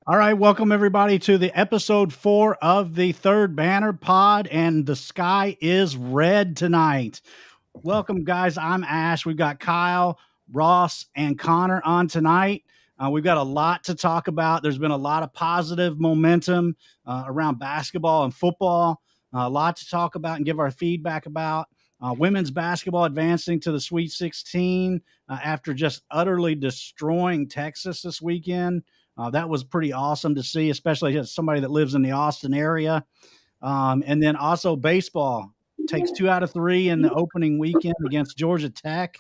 All right, welcome everybody to the episode 4 of the Third Banner Pod, and the sky is red tonight. Welcome, guys. I'm Ash. We've got Kyle, Ross, and Connor on tonight. We've got a lot to talk about. There's been a lot of positive momentum around basketball and football. A lot to talk about and give our feedback about. Women's basketball advancing to the Sweet 16 after just utterly destroying Texas this weekend. That was pretty awesome to see, especially as somebody that lives in the Austin area. And then also baseball takes 2 out of 3 in the opening weekend against Georgia Tech.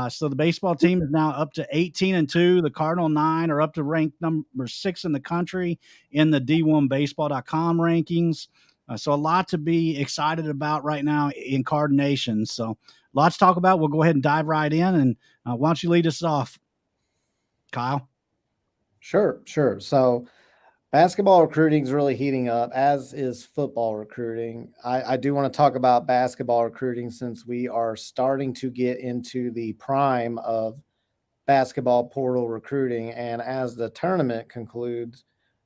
So the baseball team is now up to 18-2. The Cardinal 9 are up to rank number 6 in the country in the D1Baseball.com rankings. So a lot to be excited about right now in Card Nation. So lots to talk about. We'll go ahead and dive right in. And why don't you lead us off, Kyle? Sure. So basketball recruiting is really heating up, as is football recruiting. I do want to talk about basketball recruiting since we are starting to get into the prime of basketball portal recruiting. And as the tournament concludes,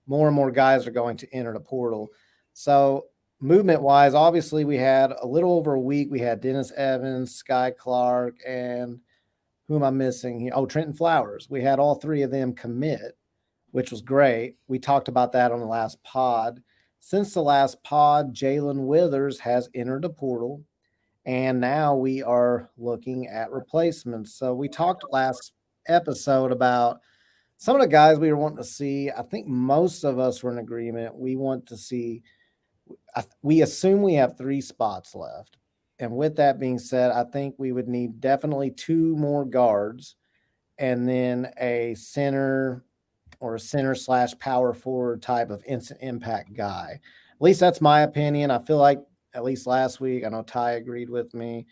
more and more guys are going to enter the portal. So movement wise, obviously we had a little over a week. We had Dennis Evans, Sky Clark, and who am I missing? Oh, Trenton Flowers. We had all three of them commit, which was great. We talked about that on the last pod. Since the last pod, Jalen Withers has entered the portal, and now we are looking at replacements. So we talked last episode about some of the guys we were wanting to see. I think most of us were in agreement. We want to see, we assume we have 3 spots left. And with that being said, I think we would need definitely 2 more guards and then a center or a center/power forward type of instant impact guy. At least that's my opinion. I feel like at least last week, I know Ty agreed with me.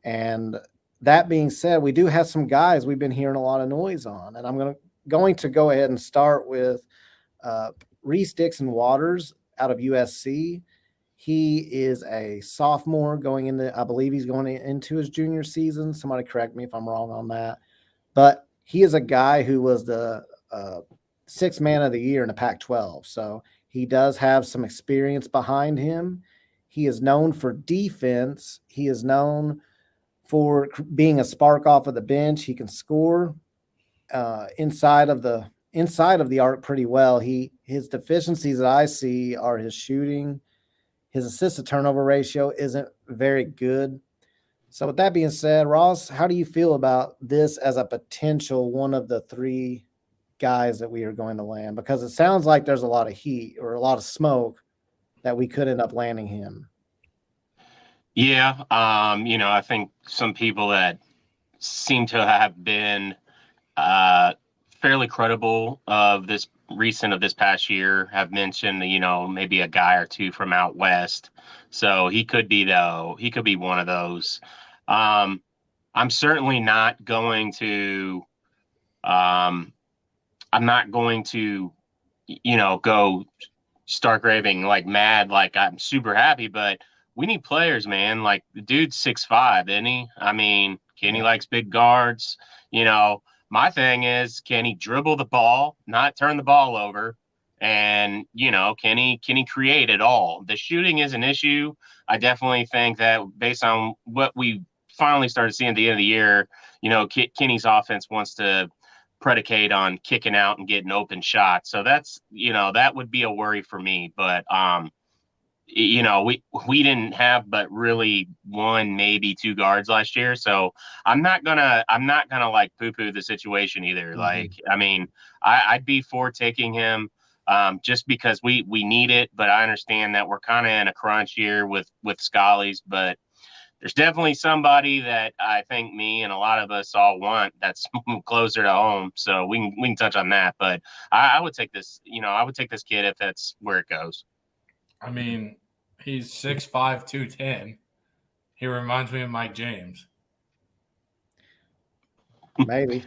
And that being said, we do have some guys we've been hearing a lot of noise on. And I'm going to go ahead and start with Reese Dixon Waters out of USC. He is a sophomore going into, I believe he's going into his junior season. Somebody correct me if I'm wrong on that. But he is a guy who was the 6th man of the year in the Pac-12. So he does have some experience behind him. He is known for defense. He is known for being a spark off of the bench. He can score inside of the arc pretty well. His deficiencies that I see are his shooting. His assist to turnover ratio isn't very good. So with that being said, Ross, how do you feel about this as a potential one of the 3 guys that we are going to land? Because it sounds like there's a lot of heat or a lot of smoke that we could end up landing him. Yeah. I think some people that seem to have been fairly credible of this past year have mentioned, maybe a guy or 2 from out west. So he could be one of those. I'm certainly not going to, go stark raving like mad, like I'm super happy, but we need players, man. Like the dude's 6'5", isn't he? I mean, Kenny likes big guards. My thing is, can he dribble the ball, not turn the ball over? And, can he create at all? The shooting is an issue. I definitely think that based on what we finally started seeing at the end of the year, Kenny's offense wants to predicate on kicking out and getting open shots. So that's, that would be a worry for me. But, we didn't have but really 1, maybe 2 guards last year. So I'm not gonna like poo-poo the situation either. Mm-hmm. Like, I mean, I'd be for taking him just because we need it. But I understand that we're kind of in a crunch here with Scallies, but there's definitely somebody that I think me and a lot of us all want that's closer to home. So we can touch on that. But I would take this, I would take this kid if that's where it goes. I mean, he's 6'5", 210. He reminds me of Mike James. Maybe.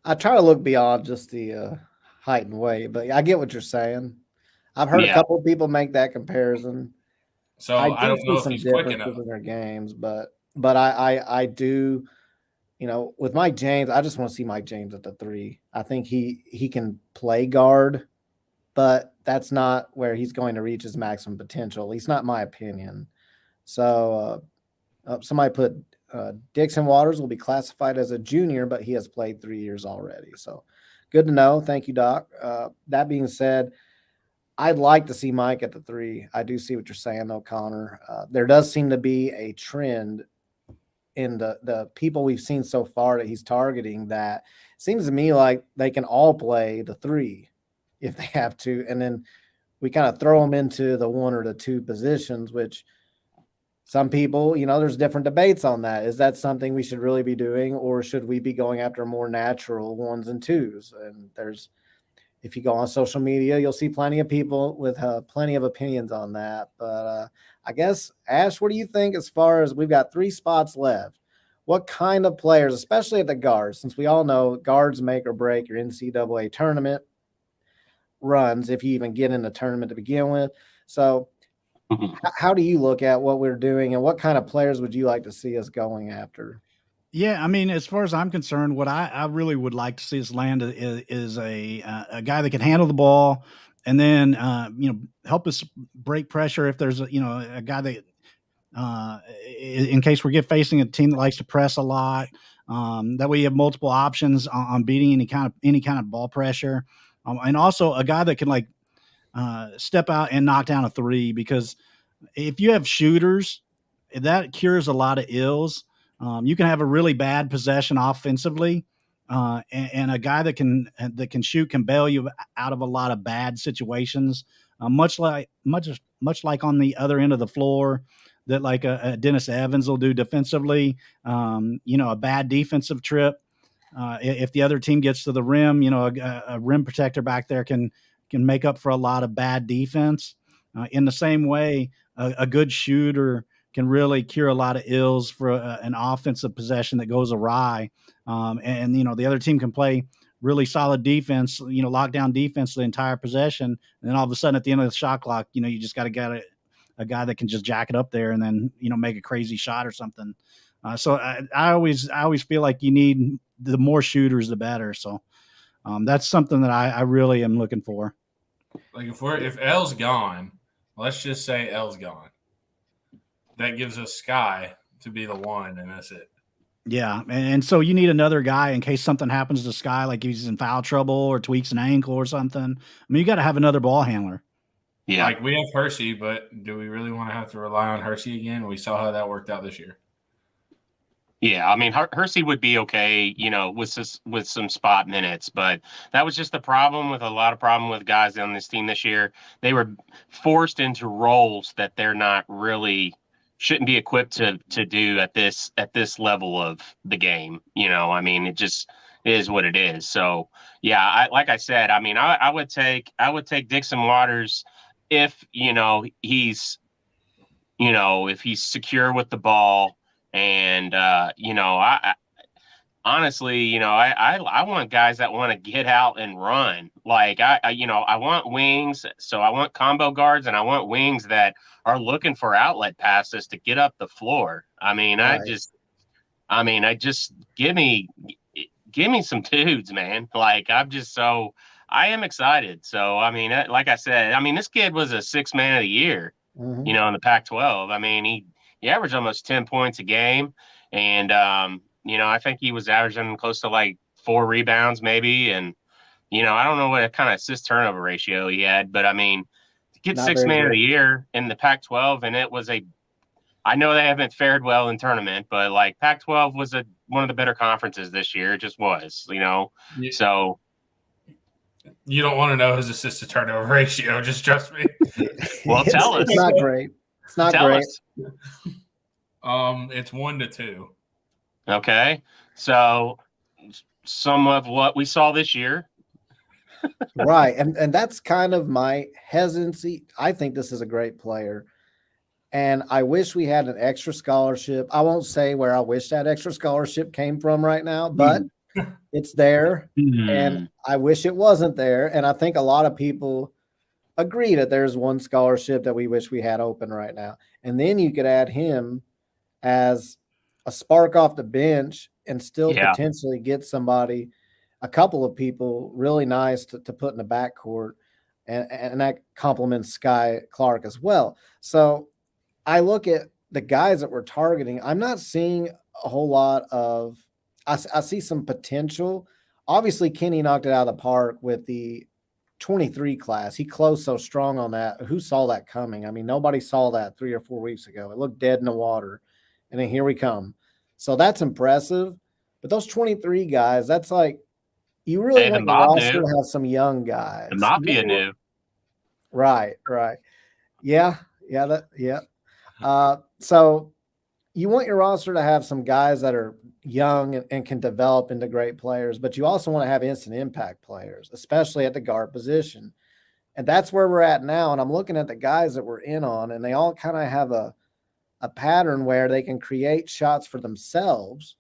I try to look beyond just the height and weight, but I get what you're saying. I've heard a couple of people make that comparison. So I don't know if he's quick enough in their games, but I do, with Mike James, I just want to see Mike James at the 3. I think he can play guard, but that's not where he's going to reach his maximum potential. At least not my opinion. So somebody put Dixon Waters will be classified as a junior, but he has played 3 years already. So good to know. Thank you, Doc. That being said, I'd like to see Mike at the 3. I do see what you're saying, though, Connor. There does seem to be a trend in the people we've seen so far that he's targeting that seems to me like they can all play the 3 if they have to. And then we kind of throw them into the 1 or the 2 positions, which some people, there's different debates on that. Is that something we should really be doing, or should we be going after more natural 1s and 2s? And if you go on social media, you'll see plenty of people with plenty of opinions on that. But I guess, Ash, what do you think as far as we've got 3 spots left? What kind of players, especially at the guards, since we all know guards make or break your NCAA tournament runs if you even get in the tournament to begin with. So how do you look at what we're doing, and what kind of players would you like to see us going after? Yeah, I mean, as far as I'm concerned, what I really would like to see us land is a guy that can handle the ball, and then help us break pressure if there's a guy that in case we're facing a team that likes to press a lot. That way you have multiple options on beating any kind of ball pressure, and also a guy that can step out and knock down a 3, because if you have shooters, that cures a lot of ills. You can have a really bad possession offensively, and a guy that can shoot can bail you out of a lot of bad situations. Much like on the other end of the floor, that like a Dennis Evans will do defensively. A bad defensive trip. If the other team gets to the rim, a rim protector back there can make up for a lot of bad defense. In the same way, a good shooter can really cure a lot of ills for an offensive possession that goes awry. And the other team can play really solid defense, lockdown defense the entire possession. And then all of a sudden at the end of the shot clock, you just got to get a guy that can just jack it up there and then, make a crazy shot or something. So I always feel like you need the more shooters, the better. So that's something that I really am looking for. Like if L's gone, let's just say L's gone. That gives us Sky to be the 1, and that's it. Yeah, and so you need another guy in case something happens to Sky, like he's in foul trouble or tweaks an ankle or something. I mean, you got to have another ball handler. Yeah. Like we have Hershey, but do we really want to have to rely on Hershey again? We saw how that worked out this year. Yeah, I mean, Hersey would be okay, with some spot minutes, but that was just the problem with with guys on this team this year. They were forced into roles that they're not really shouldn't be equipped to do at this level of the game. I mean, it just is what it is. So yeah, like I said, I mean, I would take Dixon Waters if he's if he's secure with the ball. And I honestly, I want guys that want to get out and run. Like I want wings, so I want combo guards, and I want wings that are looking for outlet passes to get up the floor. I mean, Right. I just give me some dudes, man. Like I am excited. So I mean, like I said, I mean, this kid was a 6th man of the year, Mhm. in the Pac-12. I mean, he averaged almost 10 points a game. And, I think he was averaging close to like 4 rebounds maybe. And, I don't know what kind of assist turnover ratio he had, but I mean, to get Not 6th very man of good. the year in the Pac-12, and it was I know they haven't fared well in tournament, but like Pac-12 was one of the better conferences this year. It just was, Yeah. So You don't want to know his assist to turnover ratio. Just trust me. Well, tell us. It's not great. It's not tell great. us. It's 1-2. Okay. So some of what we saw this year. Right. And that's kind of my hesitancy. I think this is a great player. And I wish we had an extra scholarship. I won't say where I wish that extra scholarship came from right now, but it's there. And I wish it wasn't there. And I think a lot of people agree that there's one scholarship that we wish we had open right now. And then you could add him as a spark off the bench and still potentially get somebody, a couple of people really nice to put in the backcourt, and that complements Sky Clark as well. So I look at the guys that we're targeting. I'm not seeing a whole lot of. I see some potential. Obviously, Kenny knocked it out of the park with the 23 class. He closed so strong on that. Who saw that coming? I mean, nobody saw that 3 or 4 weeks ago. It looked dead in the water, and then here we come. So that's impressive. But those 23 guys, that's like you really want your roster to have some young guys. The Mafia knew. Right. Yeah. So you want your roster to have some guys that are young and can develop into great players, but you also want to have instant impact players, especially at the guard position. And that's where we're at now. And I'm looking at the guys that we're in on, and they all kind of have a pattern where they can create shots for themselves,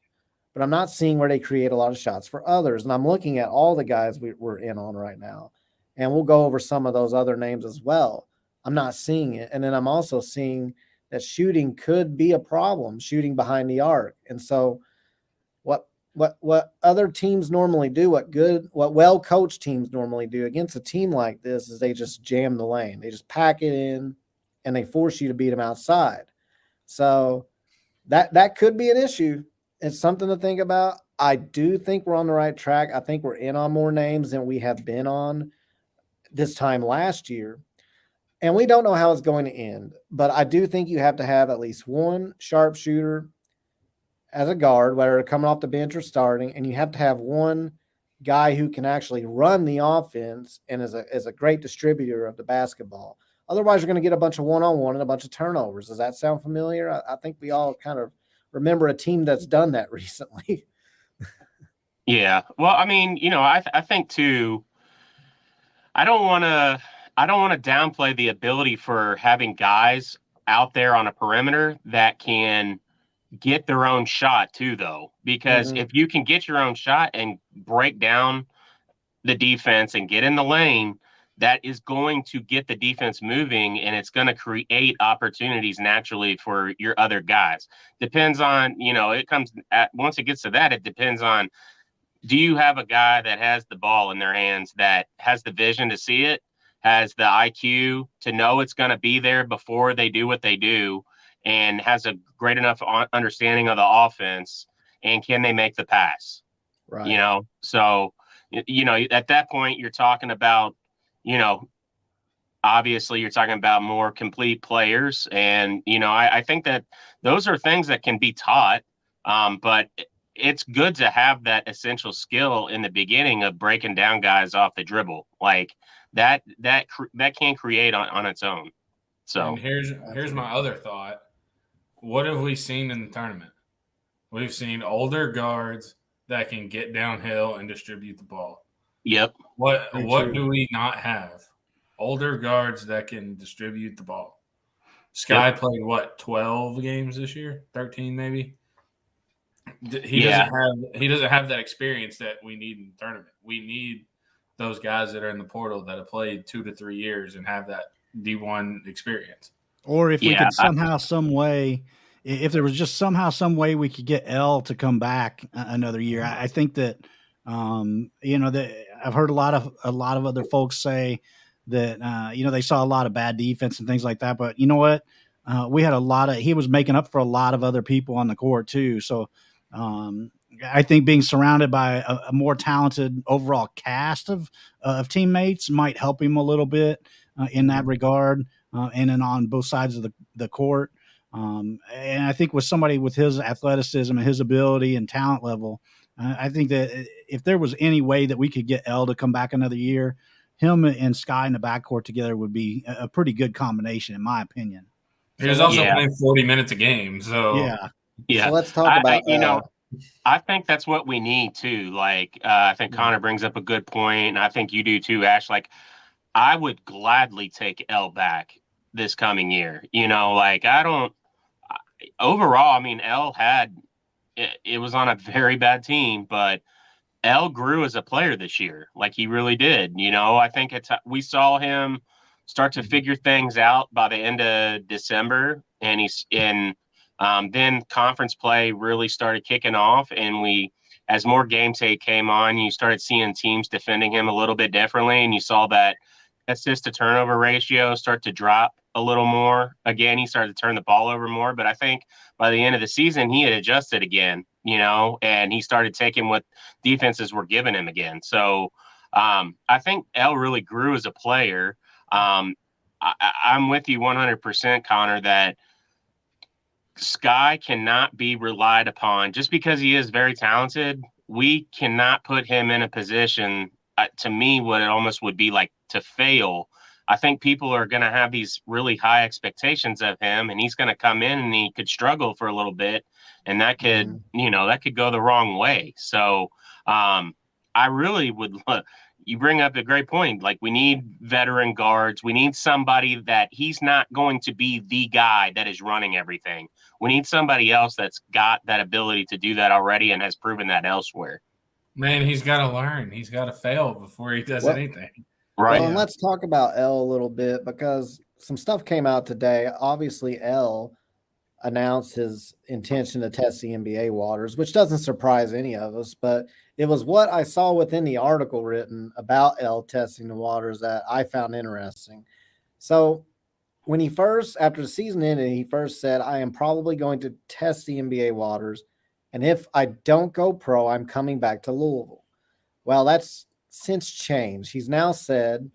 but I'm not seeing where they create a lot of shots for others. And I'm looking at all the guys we're in on right now, and we'll go over some of those other names as well. I'm not seeing it. And then I'm also seeing that shooting could be a problem, shooting behind the arc. And so what other teams normally do, what well-coached teams normally do against a team like this is they just jam the lane. They just pack it in, and they force you to beat them outside. So that could be an issue. It's something to think about. I do think we're on the right track. I think we're in on more names than we have been on this time last year. And we don't know how it's going to end, but I do think you have to have at least one sharpshooter as a guard, whether coming off the bench or starting, and you have to have one guy who can actually run the offense and is a great distributor of the basketball. Otherwise, you're going to get a bunch of one-on-one and a bunch of turnovers. Does that sound familiar? I think we all kind of remember a team that's done that recently. Yeah. Well, I mean, I think too, I don't want to downplay the ability for having guys out there on a perimeter that can get their own shot too, though, because if you can get your own shot and break down the defense and get in the lane, that is going to get the defense moving, and it's going to create opportunities naturally for your other guys. Depends on, once it gets to that, it depends on, do you have a guy that has the ball in their hands, that has the vision to see it, has the IQ to know it's going to be there before they do what they do, and has a great enough understanding of the offense, and can they make the pass? Right. So, at that point, you're talking about, obviously you're talking about more complete players. And, I think that those are things that can be taught, but it's good to have that essential skill in the beginning of breaking down guys off the dribble. Like that can create on its own. So and here's my other thought. What have we seen in the tournament? We've seen older guards that can get downhill and distribute the ball. Yep. What do we not have? Older guards that can distribute the ball. Sky played 12 games this year? 13 maybe? He doesn't have that experience that we need in the tournament. We need those guys that are in the portal that have played 2 to 3 years and have that D1 experience. Or if we could somehow, some way, if there was just somehow, some way we could get L to come back another year. I think that, I've heard a lot of other folks say that, they saw a lot of bad defense and things like that. But you know what? We had he was making up for a lot of other people on the court too. So I think being surrounded by a more talented overall cast of teammates might help him a little bit in that regard. And then on both sides of the court. And I think with somebody with his athleticism and his ability and talent level, I think that if there was any way that we could get L to come back another year, him and Sky in the backcourt together would be a pretty good combination, in my opinion. He was also playing 40 minutes a game. So yeah. So let's talk about I think that's what we need too. Like I think Connor brings up a good point, and I think you do too, Ash. Like I would gladly take L back this coming year. Overall, I mean, L it was on a very bad team, but L grew as a player this year. Like he really did. I think we saw him start to figure things out by the end of December, and Then conference play really started kicking off, and as more game tape came on, you started seeing teams defending him a little bit differently, and you saw that assist to turnover ratio start to drop a little more. Again, he started to turn the ball over more, but I think by the end of the season, he had adjusted again, and he started taking what defenses were giving him again. So I think L really grew as a player. I'm with you 100%, Connor, that Sky cannot be relied upon just because he is very talented. We cannot put him in a position, to me, what it almost would be like to fail. I think people are going to have these really high expectations of him, and he's going to come in and he could struggle for a little bit, and that could, that could go the wrong way. So I really would you bring up a great point. Like, we need veteran guards. We need somebody that he's not going to be the guy that is running everything. We need somebody else that's got that ability to do that already and has proven that elsewhere. Man, he's got to learn. He's got to fail before he does anything. Right. Well, and let's talk about L a little bit, because some stuff came out today. Obviously, L announced his intention to test the NBA waters, which doesn't surprise any of us, but it was what I saw within the article written about L testing the waters that I found interesting. So when after the season ended, he first said, I am probably going to test the NBA waters, and if I don't go pro, I'm coming back to Louisville. Well, that's since changed. He's now said,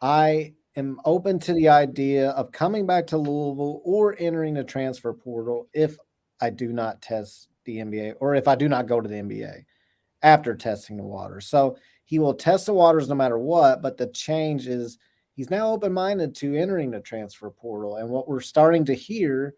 I am open to the idea of coming back to Louisville or entering the transfer portal if I do not test the NBA, or if I do not go to the NBA after testing the waters. So he will test the waters no matter what, but the change is he's now open-minded to entering the transfer portal. And what we're starting to hear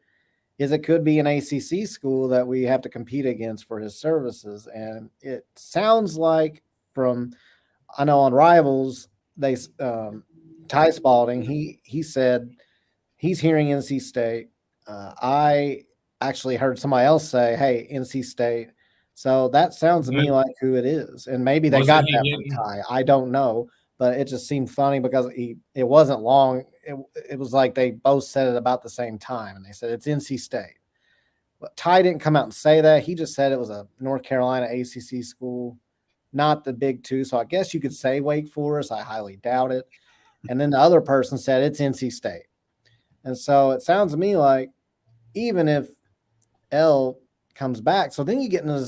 is it could be an ACC school that we have to compete against for his services. And it sounds like I know on Rivals, Ty Spalding, he said he's hearing NC State. I actually heard somebody else say, hey, NC State. So that sounds to me like who it is. And maybe they got that from Ty. I don't know. But it just seemed funny because it wasn't long. It was like they both said it about the same time. And they said it's NC State. But Ty didn't come out and say that. He just said it was a North Carolina ACC school, not the Big Two. So I guess you could say Wake Forest. I highly doubt it. And then the other person said it's NC State. And so it sounds to me like even if L comes back, so then you get into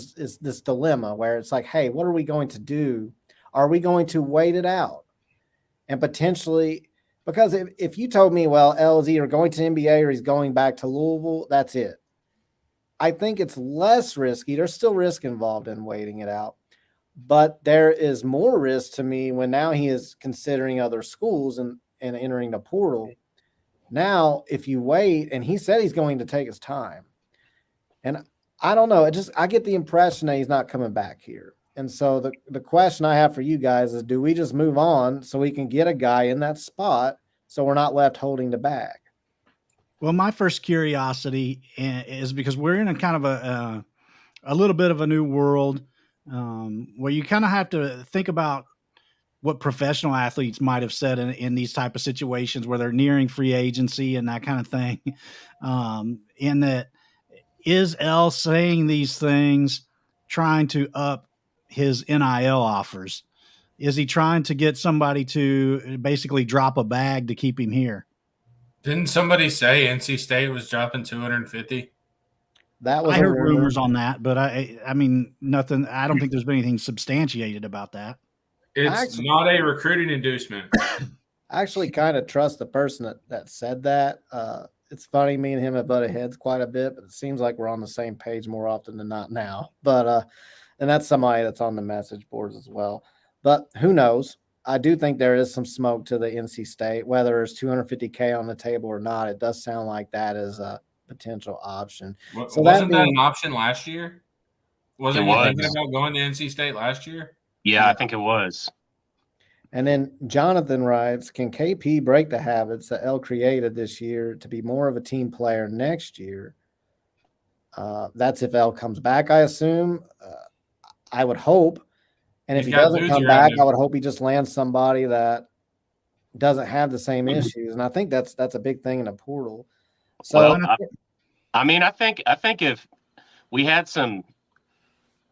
this dilemma where it's like, hey, what are we going to do? Are we going to wait it out? And potentially, because if you told me, well, L is either going to the NBA or he's going back to Louisville, that's it. I think it's less risky. There's still risk involved in waiting it out. But there is more risk to me when now he is considering other schools and entering the portal. Now, if you wait, and he said he's going to take his time. And I don't know. I get the impression that he's not coming back here. And so the question I have for you guys is, do we just move on so we can get a guy in that spot so we're not left holding the bag? Well, my first curiosity is because we're in a kind of a little bit of a new world where you kind of have to think about what professional athletes might have said in these type of situations where they're nearing free agency and that kind of thing. In that, is L saying these things trying to up his NIL offers? Is he trying to get somebody to basically drop a bag to keep him here? Didn't somebody say NC State was dropping 250? That was I heard rumors on that, but I mean, nothing. I don't think there's been anything substantiated about that. It's not a recruiting inducement. I actually kind of trust the person that said that. It's funny, me and him have butted heads quite a bit, but it seems like we're on the same page more often than not now. But and that's somebody that's on the message boards as well. But who knows? I do think there is some smoke to the NC State, whether it's $250K on the table or not. It does sound like that is a potential option. So wasn't that an option last year? Wasn't he thinking about going to NC State last year? Yeah, I think it was. And then Jonathan writes, can KP break the habits that L created this year to be more of a team player next year? That's if L comes back, I assume. I would hope. And if he doesn't come back, I would hope he just lands somebody that doesn't have the same issues. And I think that's a big thing in the portal. So I mean, I think if we had some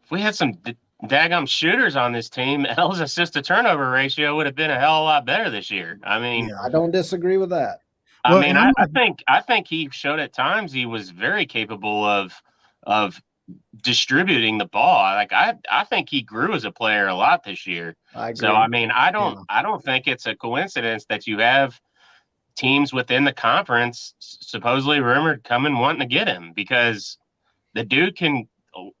daggum shooters on this team, L's assist to turnover ratio would have been a hell of a lot better this year. I mean, Yeah. I don't disagree with that. Well, and I think he showed at times he was very capable of distributing the ball. Like I think he grew as a player a lot this year. I agree. So I mean, I don't think it's a coincidence that you have teams within the conference supposedly rumored coming wanting to get him, because the dude can,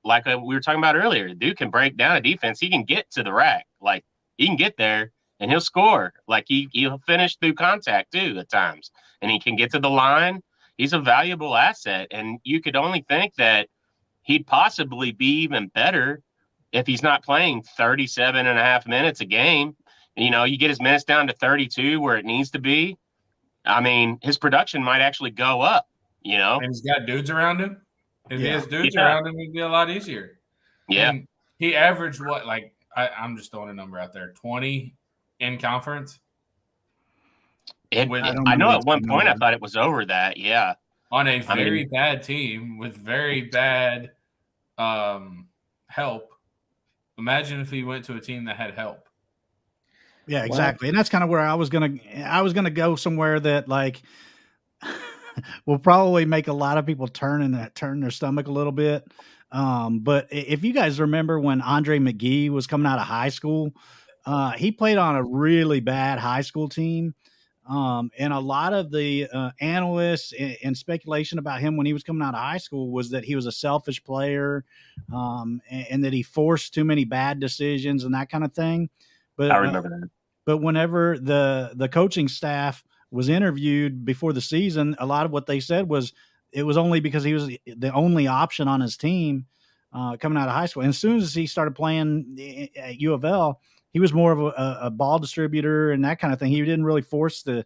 like we were talking about earlier, the dude can break down a defense. He can get to the rack. Like, he can get there and he'll score. Like, he'll finish through contact too at times. And he can get to the line. He's a valuable asset. And you could only think that he'd possibly be even better if he's not playing 37 and a half minutes a game. You know, you get his minutes down to 32 where it needs to be. I mean, his production might actually go up, you know? And he's got dudes around him. If he has dudes Yeah. around him, it'd be a lot easier. Yeah. And he averaged what? Like, I'm just throwing a number out there, 20 in conference. I know at one point I thought it was over that. Yeah. On a very bad team with very bad help. Imagine if he went to a team that had help. Yeah, exactly. And that's kind of where I was gonna go somewhere that, like, will probably make a lot of people turn their stomach a little bit. But if you guys remember when Andre McGee was coming out of high school, he played on a really bad high school team. And a lot of the analysts and speculation about him when he was coming out of high school was that he was a selfish player, and that he forced too many bad decisions and that kind of thing. But I remember that. But whenever the coaching staff was interviewed before the season, a lot of what they said was it was only because he was the only option on his team coming out of high school. And as soon as he started playing at U of L, he was more of a ball distributor and that kind of thing. He didn't really force the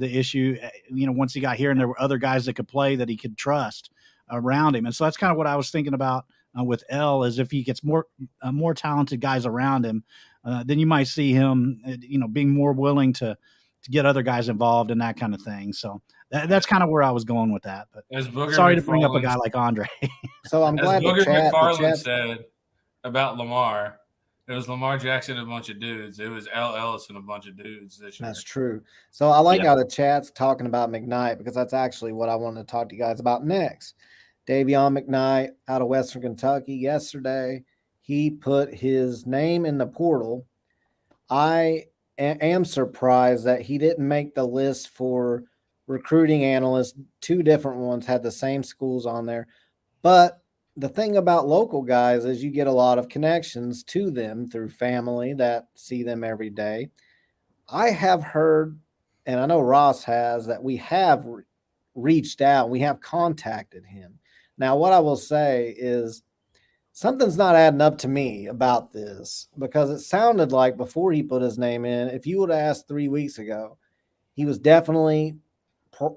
issue, you know, once he got here and there were other guys that could play that he could trust around him. And so that's kind of what I was thinking about with L, is if he gets more talented guys around him, then you might see him, you know, being more willing to get other guys involved and that kind of thing. So that's kind of where I was going with that. But sorry to bring up a guy like Andre. So I'm glad Booger McFarland said about Lamar, it was Lamar Jackson and a bunch of dudes. It was L. Ellis and a bunch of dudes this year. That's true. So I like how the chat's talking about McKnight, because that's actually what I wanted to talk to you guys about next. Davion McKnight out of Western Kentucky yesterday, he put his name in the portal. I am surprised that he didn't make the list for recruiting analysts. Two different ones had the same schools on there. But the thing about local guys is you get a lot of connections to them through family that see them every day. I have heard, and I know Ross has, that we have reached out. We have contacted him. Now, what I will say is something's not adding up to me about this, because it sounded like before he put his name in, if you would have asked 3 weeks ago, he was definitely,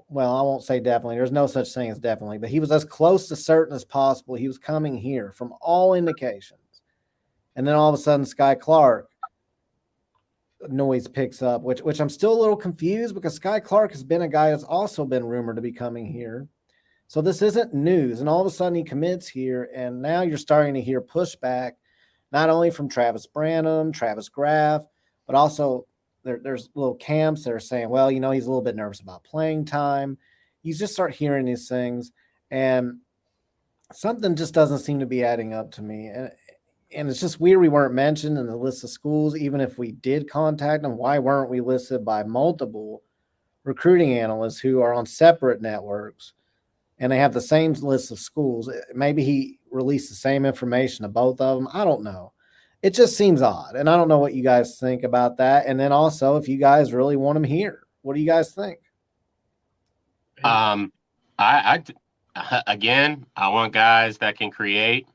well, I won't say definitely. There's no such thing as definitely, but he was as close to certain as possible. He was coming here from all indications. And then all of a sudden, Sky Clark noise picks up, which I'm still a little confused, because Sky Clark has been a guy that's also been rumored to be coming here. So this isn't news. And all of a sudden he commits here, and now you're starting to hear pushback, not only from Travis Branham, Travis Graff, but also there's little camps that are saying, well, you know, he's a little bit nervous about playing time. You just start hearing these things, and something just doesn't seem to be adding up to me. And it's just weird we weren't mentioned in the list of schools. Even if we did contact them, why weren't we listed by multiple recruiting analysts who are on separate networks, and they have the same list of schools? Maybe he released the same information to both of them. I don't know. It just seems odd. And I don't know what you guys think about that. And then also, if you guys really want him here, what do you guys think? Again, I want guys that can create.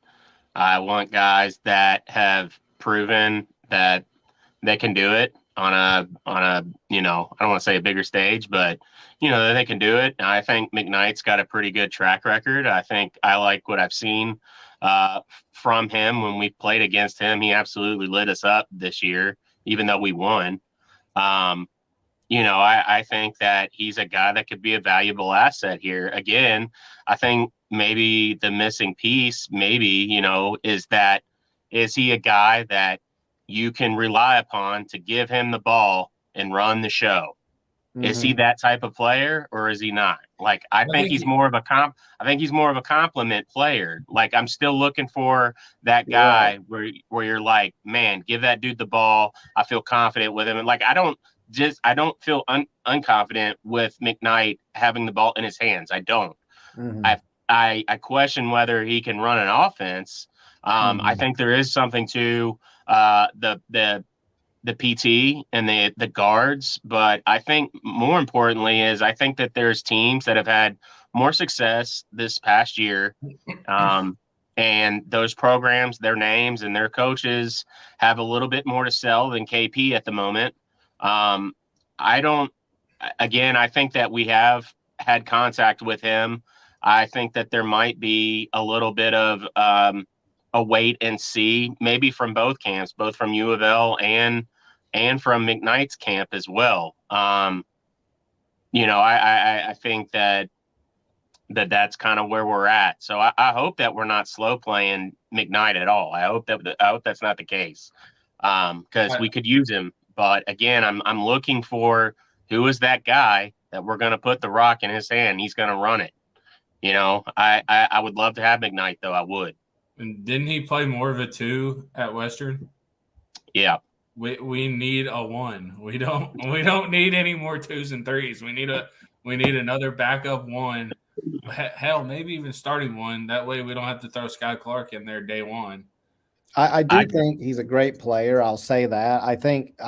I want guys that have proven that they can do it on a, you know, I don't want to say a bigger stage, but, you know, that they can do it. And I think McKnight's got a pretty good track record. I think I like what I've seen from him when we played against him. He absolutely lit us up this year, even though we won. You know, I think that he's a guy that could be a valuable asset here. Again, I think maybe the missing piece, is he a guy that you can rely upon to give him the ball and run the show? Is he that type of player or is he not? Like, I think he's more of a compliment player. Like, I'm still looking for that guy where you're like, man, give that dude the ball. I feel confident with him. And like, I don't feel unconfident with McKnight having the ball in his hands. I don't. I question whether he can run an offense. I think there is something to the PT and the guards, but I think more importantly is I think that there's teams that have had more success this past year, and those programs, their names and their coaches have a little bit more to sell than KP at the moment. I don't. Again, I think that we have had contact with him. I think that there might be a little bit of a wait and see, maybe from both camps, both from U of L and from McKnight's camp as well. I think that's kind of where we're at. So I hope that we're not slow playing McKnight at all. I hope that's not the case, because we could use him. But again, I'm looking for who is that guy that we're going to put the rock in his hand. He's going to run it. I would love to have McKnight, though. I would. And didn't he play more of a 2 at Western? Yeah. We need a 1. We don't need any more 2s and 3s. We need another backup 1. Hell, maybe even starting 1. That way we don't have to throw Sky Clark in there day 1. I think he's a great player. I'll say that. I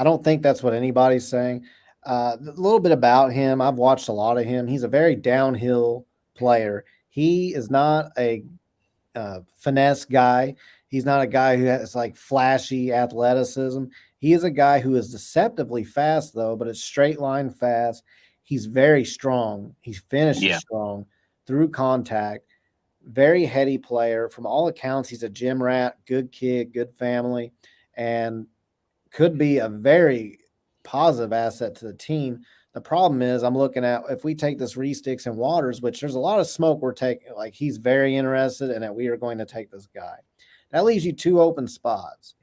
don't think that's what anybody's saying. A little bit about him. I've watched a lot of him. He's a very downhill player. He is not a finesse guy. He's not a guy who has like flashy athleticism. He is a guy who is deceptively fast, though, but it's straight line fast. He's very strong. He finishes strong through contact. Very heady player. From all accounts, he's a gym rat, good kid, good family, and could be a very positive asset to the team. The problem is I'm looking at if we take this Sticks and Waters, which there's a lot of smoke we're taking, like he's very interested in that we are going to take this guy. That leaves you 2 open spots.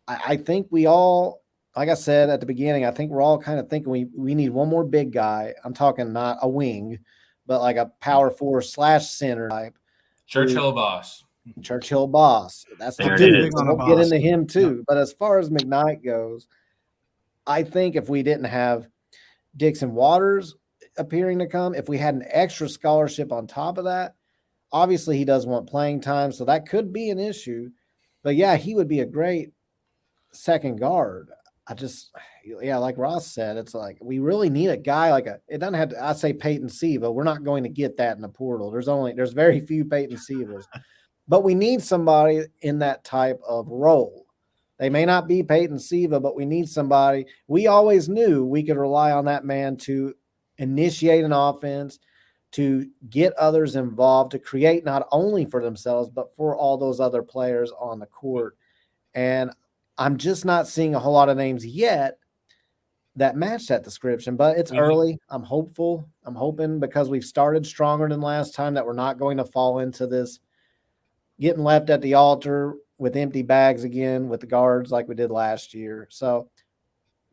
I think we all, like I said at the beginning, I think we're all kind of thinking we need one more big guy. I'm talking not a wing, but like a power 4/center type. Churchill Boss. Churchill Boss. That's the dude. So we'll get into him too. Yep. But as far as McKnight goes, I think if we didn't have Dixon Waters appearing to come, if we had an extra scholarship on top of that, obviously he does want playing time, so that could be an issue. But yeah, he would be a great second guard. Like Ross said, it's like we really need a guy it doesn't have to, I say Peyton Siva. We're not going to get that in the portal. There's very few Peyton Sivas, but we need somebody in that type of role. They may not be Peyton Siva, but we need somebody. We always knew we could rely on that man to initiate an offense, to get others involved, to create not only for themselves, but for all those other players on the court. And I'm just not seeing a whole lot of names yet that match that description, but it's early. I'm hopeful. I'm hoping because we've started stronger than last time that we're not going to fall into this getting left at the altar with empty bags again with the guards like we did last year. So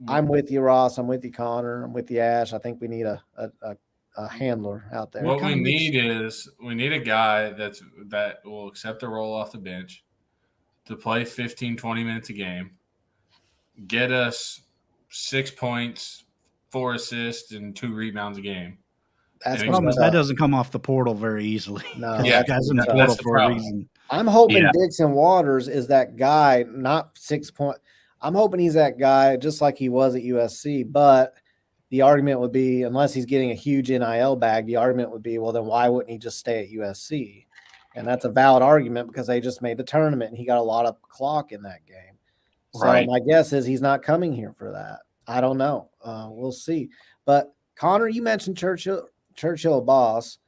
I'm with you, Ross. I'm with you, Connor. I'm with you, Ash. I think we need a handler out there. What we need a guy that will accept the role off the bench to play 15, 20 minutes a game, get us 6 points, 4 assists, and 2 rebounds a game. That doesn't come off the portal very easily. No, that's in the portal for a reason. I'm hoping Dixon Waters is that guy, not 6 point. I'm hoping he's that guy just like he was at USC, but the argument would be, unless he's getting a huge NIL bag, the argument would be, well, then why wouldn't he just stay at USC? And that's a valid argument because they just made the tournament and he got a lot of clock in that game. So my guess is he's not coming here for that. I don't know. We'll see. But Connor, you mentioned Churchill Boss,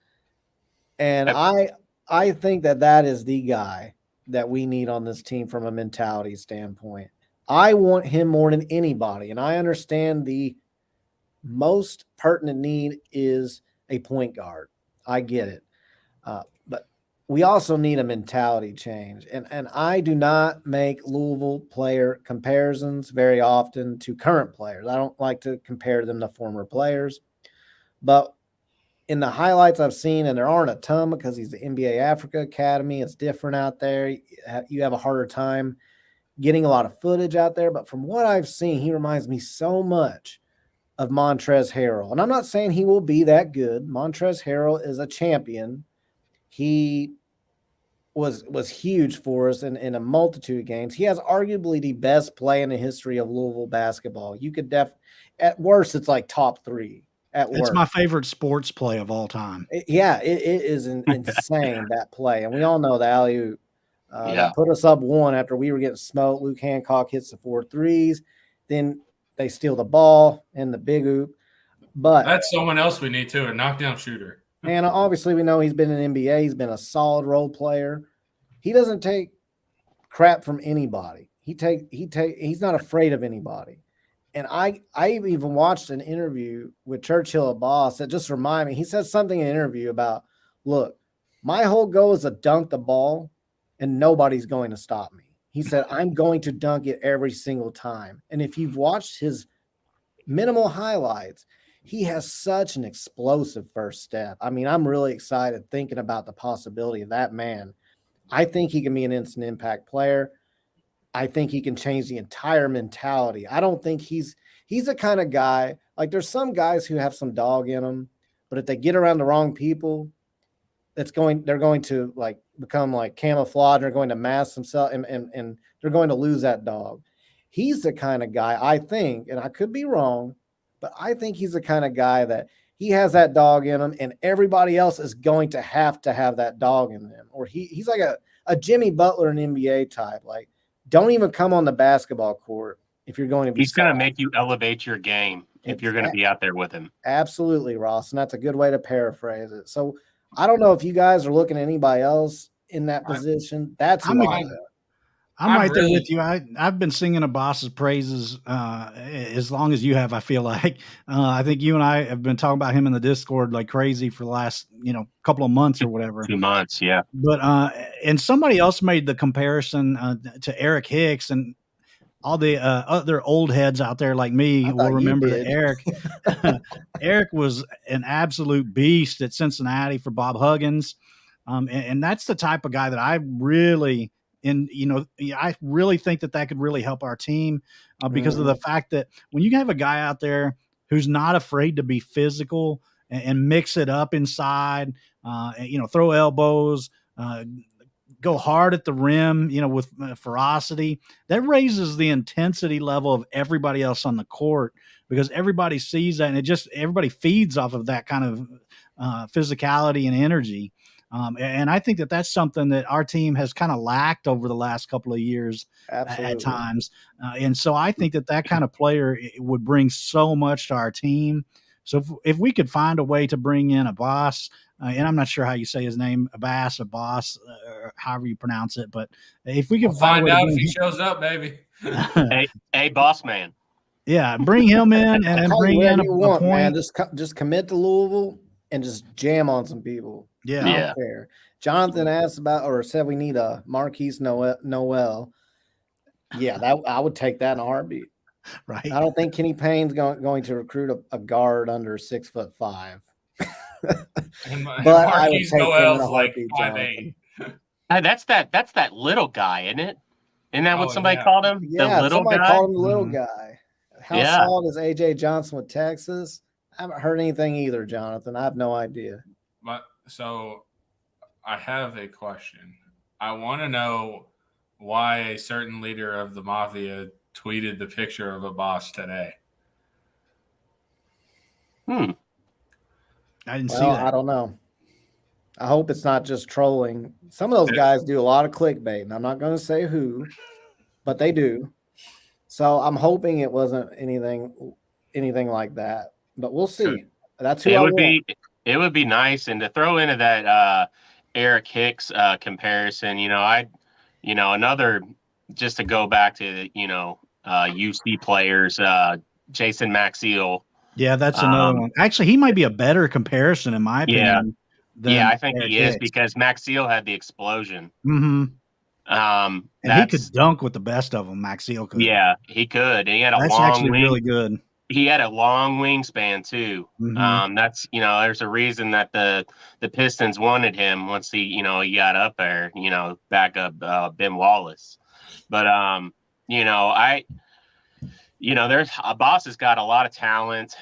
and I think that is the guy that we need on this team from a mentality standpoint. I want him more than anybody, and I understand the most pertinent need is a point guard. I get it. But we also need a mentality change. And I do not make Louisville player comparisons very often to current players. I don't like to compare them to former players. But in the highlights I've seen, and there aren't a ton because he's the NBA Africa Academy, it's different out there. You have a harder time getting a lot of footage out there. But from what I've seen, he reminds me so much of Montrezl Harrell. And I'm not saying he will be that good. Montrezl Harrell is a champion. He was huge for us in a multitude of games. He has arguably the best play in the history of Louisville basketball. You could at worst, it's like top 3 at worst. It's my favorite sports play of all time. It is insane, that play. And we all know the alley-oop that put us up 1 after we were getting smoked. Luke Hancock hits the 4 threes. Then they steal the ball and the big oop. But that's someone else we need too, a knockdown shooter. And obviously we know he's been in the NBA. He's been a solid role player. He doesn't take crap from anybody. He's not afraid of anybody. And I even watched an interview with Churchill Abbas that just reminded me. He said something in an interview about, look, my whole goal is to dunk the ball and nobody's going to stop me. He said, I'm going to dunk it every single time. And if you've watched his minimal highlights, he has such an explosive first step. I mean, I'm really excited thinking about the possibility of that man. I think he can be an instant impact player. I think he can change the entire mentality. I don't think he's the kind of guy, like there's some guys who have some dog in them, but if they get around the wrong people, they're going to like become like camouflage, and they're going to mask themselves and they're going to lose that dog. He's the kind of guy, I think, and I could be wrong, but I think he's the kind of guy that he has that dog in him, and everybody else is going to have that dog in them. Or he's like a Jimmy Butler, an NBA type. Like, don't even come on the basketball court if you're going to be. He's going to make you elevate your game if you're going to be out there with him. Absolutely, Ross, and that's a good way to paraphrase it. So I don't know if you guys are looking at anybody else in that position. That's who I'm right there with you. I've been singing Abbas's praises as long as you have, I feel like. I think you and I have been talking about him in the Discord like crazy for the last, couple of months or whatever. 2 months, yeah. But and somebody else made the comparison to Eric Hicks, and all the other old heads out there like me will remember that Eric was an absolute beast at Cincinnati for Bob Huggins. And that's the type of guy that I really – I really think that could really help our team because of the fact that when you have a guy out there who's not afraid to be physical and mix it up inside, throw elbows, go hard at the rim, with ferocity, that raises the intensity level of everybody else on the court because everybody sees that and everybody feeds off of that kind of physicality and energy. And I think that that's something that our team has kind of lacked over the last couple of years at times. And so I think that kind of player would bring so much to our team. So if we could find a way to bring in Abbas, and I'm not sure how you say his name, Abbas, or however you pronounce it, but if we can find out if he shows up, baby. Hey, boss man. Yeah, bring him in and bring in a point. Man. Just commit to Louisville and just jam on some people. Yeah. I don't care. Jonathan asked about or said we need a Marquise Noel. Yeah, I would take that in a heartbeat. Right. I don't think Kenny Payne's going to recruit a guard under 6'5". But Marquise Noel's like 5'8". Hey, that's that little guy, isn't it? Isn't that what somebody called him? Yeah, the little somebody guy? called him the little guy. How solid is AJ Johnson with Texas? I haven't heard anything either, Jonathan. I have no idea. So I have a question. I want to know why a certain leader of the mafia tweeted the picture of Abbas today. I didn't see that. I don't know. I hope it's not just trolling. Some of those guys do a lot of clickbait, and I'm not going to say who, but they do. So I'm hoping it wasn't anything like that. But we'll see. That's who It would be nice, and to throw into that Eric Hicks comparison, another just to go back to UC players, Jason Maxiel. Yeah, that's another one. Actually, he might be a better comparison in my opinion. than I think Eric he is Hicks. because Max Seal had the explosion. Mm-hmm. And he That's could dunk with the best of them. Max Seal could. yeah, he could. He had a That's long actually wing. really good. He had a long wingspan too. Mhm. That's there's a reason that the Pistons wanted him once he got up there, back up Ben Wallace. But there's Boss has got a lot of talent.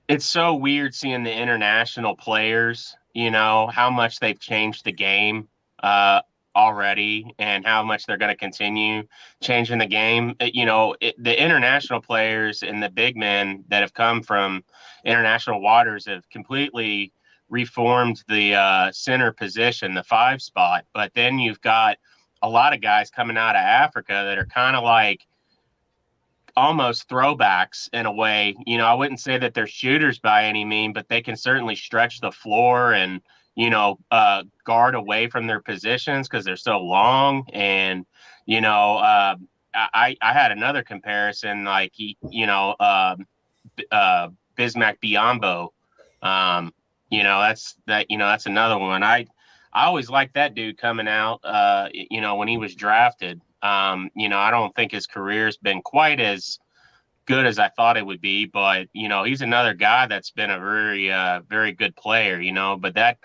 It's so weird seeing the international players, how much they've changed the game already and how much they're going to continue changing the game. The international players and the big men that have come from international waters have completely reformed the center position, the 5 spot. But then you've got a lot of guys coming out of Africa that are kind of like almost throwbacks in a way. I wouldn't say that they're shooters by any mean, but they can certainly stretch the floor and, guard away from their positions because they're so long. And, I had another comparison, like Bismack Biyombo. That's another one. I always liked that dude coming out, when he was drafted. I don't think his career's been quite as good as I thought it would be, but he's another guy that's been a very, very good player. But that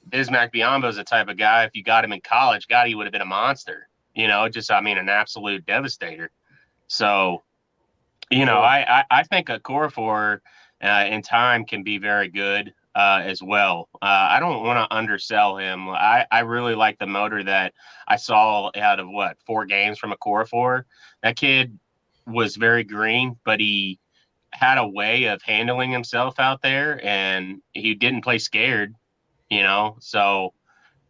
Bismack Biyombo is the type of guy. If you got him in college, he would have been a monster. An absolute devastator. So, I think a Okorafor in time can be very good as well. I don't want to undersell him. I really like the motor that I saw out of 4 games from Okorafor. That kid was very green, but he had a way of handling himself out there, and he didn't play scared. So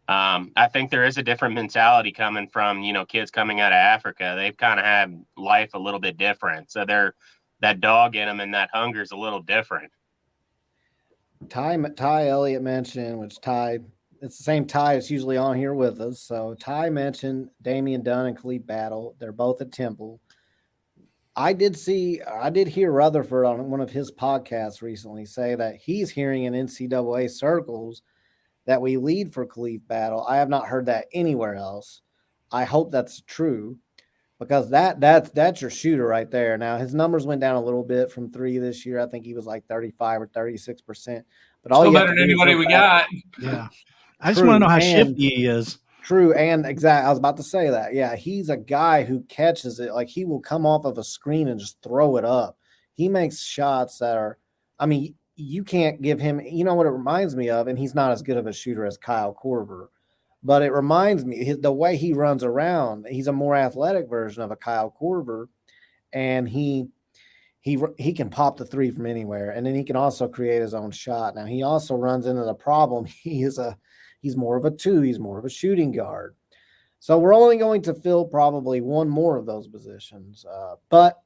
I think there is a different mentality coming from kids coming out of Africa. They've kind of had life a little bit different, so that dog in them and that hunger is a little different. Ty Elliott mentioned, it's the same Ty that's usually on here with us. So Ty mentioned Damian Dunn and Khalif Battle. They're both at Temple. I did hear Rutherford on one of his podcasts recently say that he's hearing in NCAA circles that we lead for Khalif Battle. I have not heard that anywhere else. I hope that's true, because that's your shooter right there. Now, his numbers went down a little bit from 3 this year. I think he was like 35 or 36%. But all still better than anybody we got. Yeah. I just want to know how shifty he is. True, and exactly, I was about to say that. Yeah, he's a guy who catches it. Like, he will come off of a screen and just throw it up. He makes shots that are, you can't give him, what it reminds me of, and he's not as good of a shooter as Kyle Korver, but it reminds me, the way he runs around, he's a more athletic version of a Kyle Korver, and he can pop the 3 from anywhere, and then he can also create his own shot. Now, he also runs into the problem. He's more of a 2. He's more of a shooting guard. So we're only going to fill probably one more of those positions. But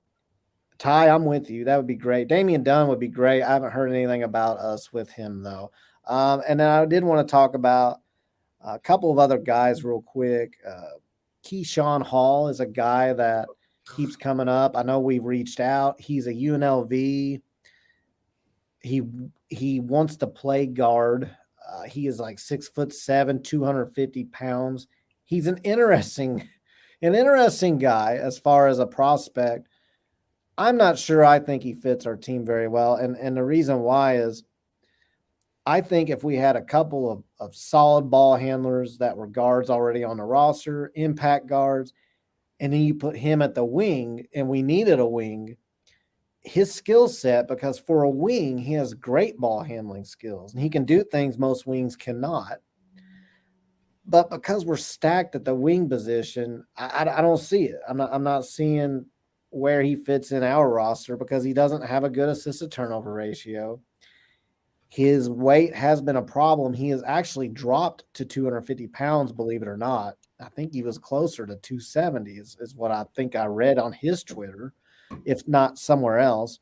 Ty, I'm with you. That would be great. Damian Dunn would be great. I haven't heard anything about us with him, though. And then I did want to talk about a couple of other guys real quick. Keyshawn Hall is a guy that keeps coming up. I know we've reached out. He's a UNLV. He wants to play guard. He is like 6'7", 250 pounds. He's an interesting guy as far as a prospect. I'm not sure I think he fits our team very well. And the reason why is I think if we had a couple of solid ball handlers that were guards already on the roster, impact guards, and then you put him at the wing, and we needed a wing, his skill set, because for a wing, he has great ball handling skills, and he can do things most wings cannot. But because we're stacked at the wing position, I don't see it. I'm not seeing where he fits in our roster, because he doesn't have a good assist to turnover ratio. His weight has been a problem. He has actually dropped to 250 pounds, believe it or not. I think he was closer to 270 is what I think I read on his Twitter, if not somewhere else.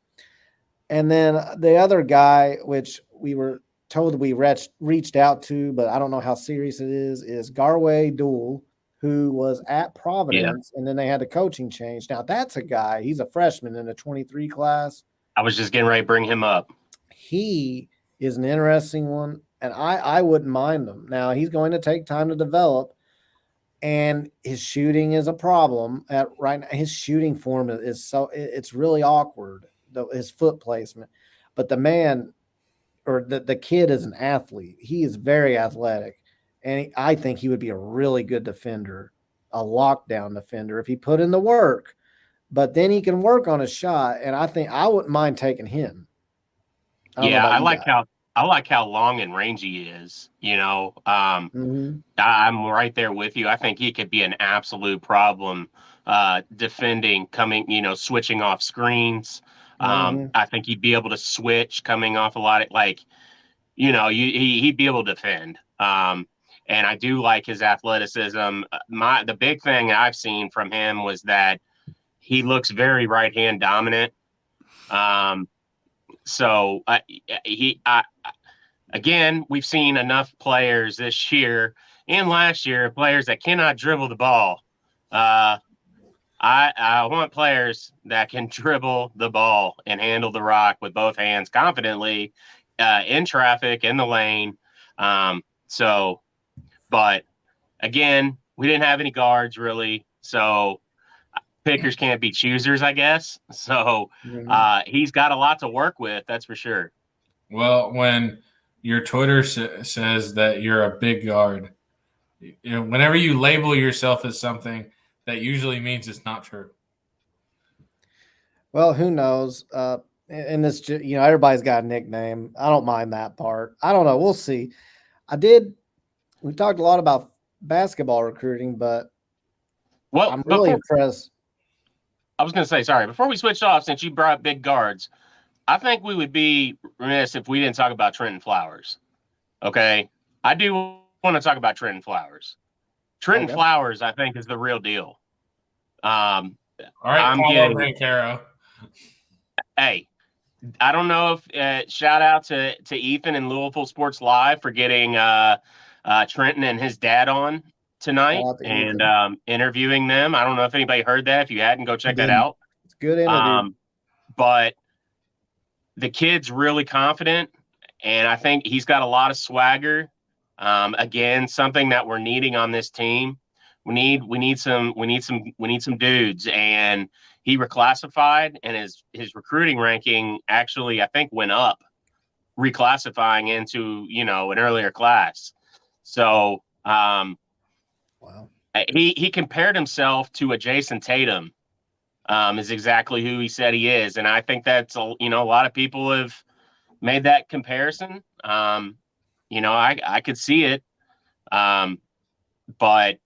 And then the other guy, which we were told we reached out to, but I don't know how serious it is Garway Duel, who was at Providence, and then they had a coaching change. Now, that's a guy, he's a freshman in the 23 class. I was just getting ready to bring him up. he is an interesting one, and I wouldn't mind him. Now he's going to take time to develop, and his shooting is a problem. At right now, his shooting form is so it's really awkward. His foot placement, but the man or the kid is an athlete. He is very athletic, and I think he would be a really good defender, a lockdown defender if he put in the work. But then he can work on his shot, and I think I wouldn't mind taking him. I don't know Yeah, about you guys. I like how long and rangy he is. I'm right there with you. I think he could be an absolute problem defending, coming, switching off screens. I think he'd be able to switch coming off a lot of he'd be able to defend. And I do like his athleticism. The big thing I've seen from him was that he looks very right hand dominant. Again, we've seen enough players this year and last year, players that cannot dribble the ball. I want players that can dribble the ball and handle the rock with both hands confidently in traffic, in the lane. But again, we didn't have any guards really. So pickers can't be choosers, I guess. So he's got a lot to work with. That's for sure. Well, when your Twitter says that you're a big guard, whenever you label yourself as something, that usually means it's not true. Well, who knows? And this, everybody's got a nickname. I don't mind that part. I don't know. We'll see. We talked a lot about basketball recruiting, but I'm really impressed. I was going to say, sorry, before we switched off, since you brought up big guards, I think we would be remiss if we didn't talk about Trenton Flowers. Okay. I do want to talk about Trenton Flowers. Trenton Flowers, I think, is the real deal. All right, Paulo Banchero. Hey, I don't know if shout out to Ethan and Louisville Sports Live for getting Trenton and his dad on tonight and interviewing them. I don't know if anybody heard that. If you hadn't, go check that out. It's a good interview. But the kid's really confident, and I think he's got a lot of swagger. Again, something that we're needing on this team. We need some dudes, and he reclassified, and his recruiting ranking actually, I think, went up, reclassifying into an earlier class. So wow. He compared himself to a Jason Tatum, is exactly who he said he is, and I think that's a lot of people have made that comparison. I could see it, but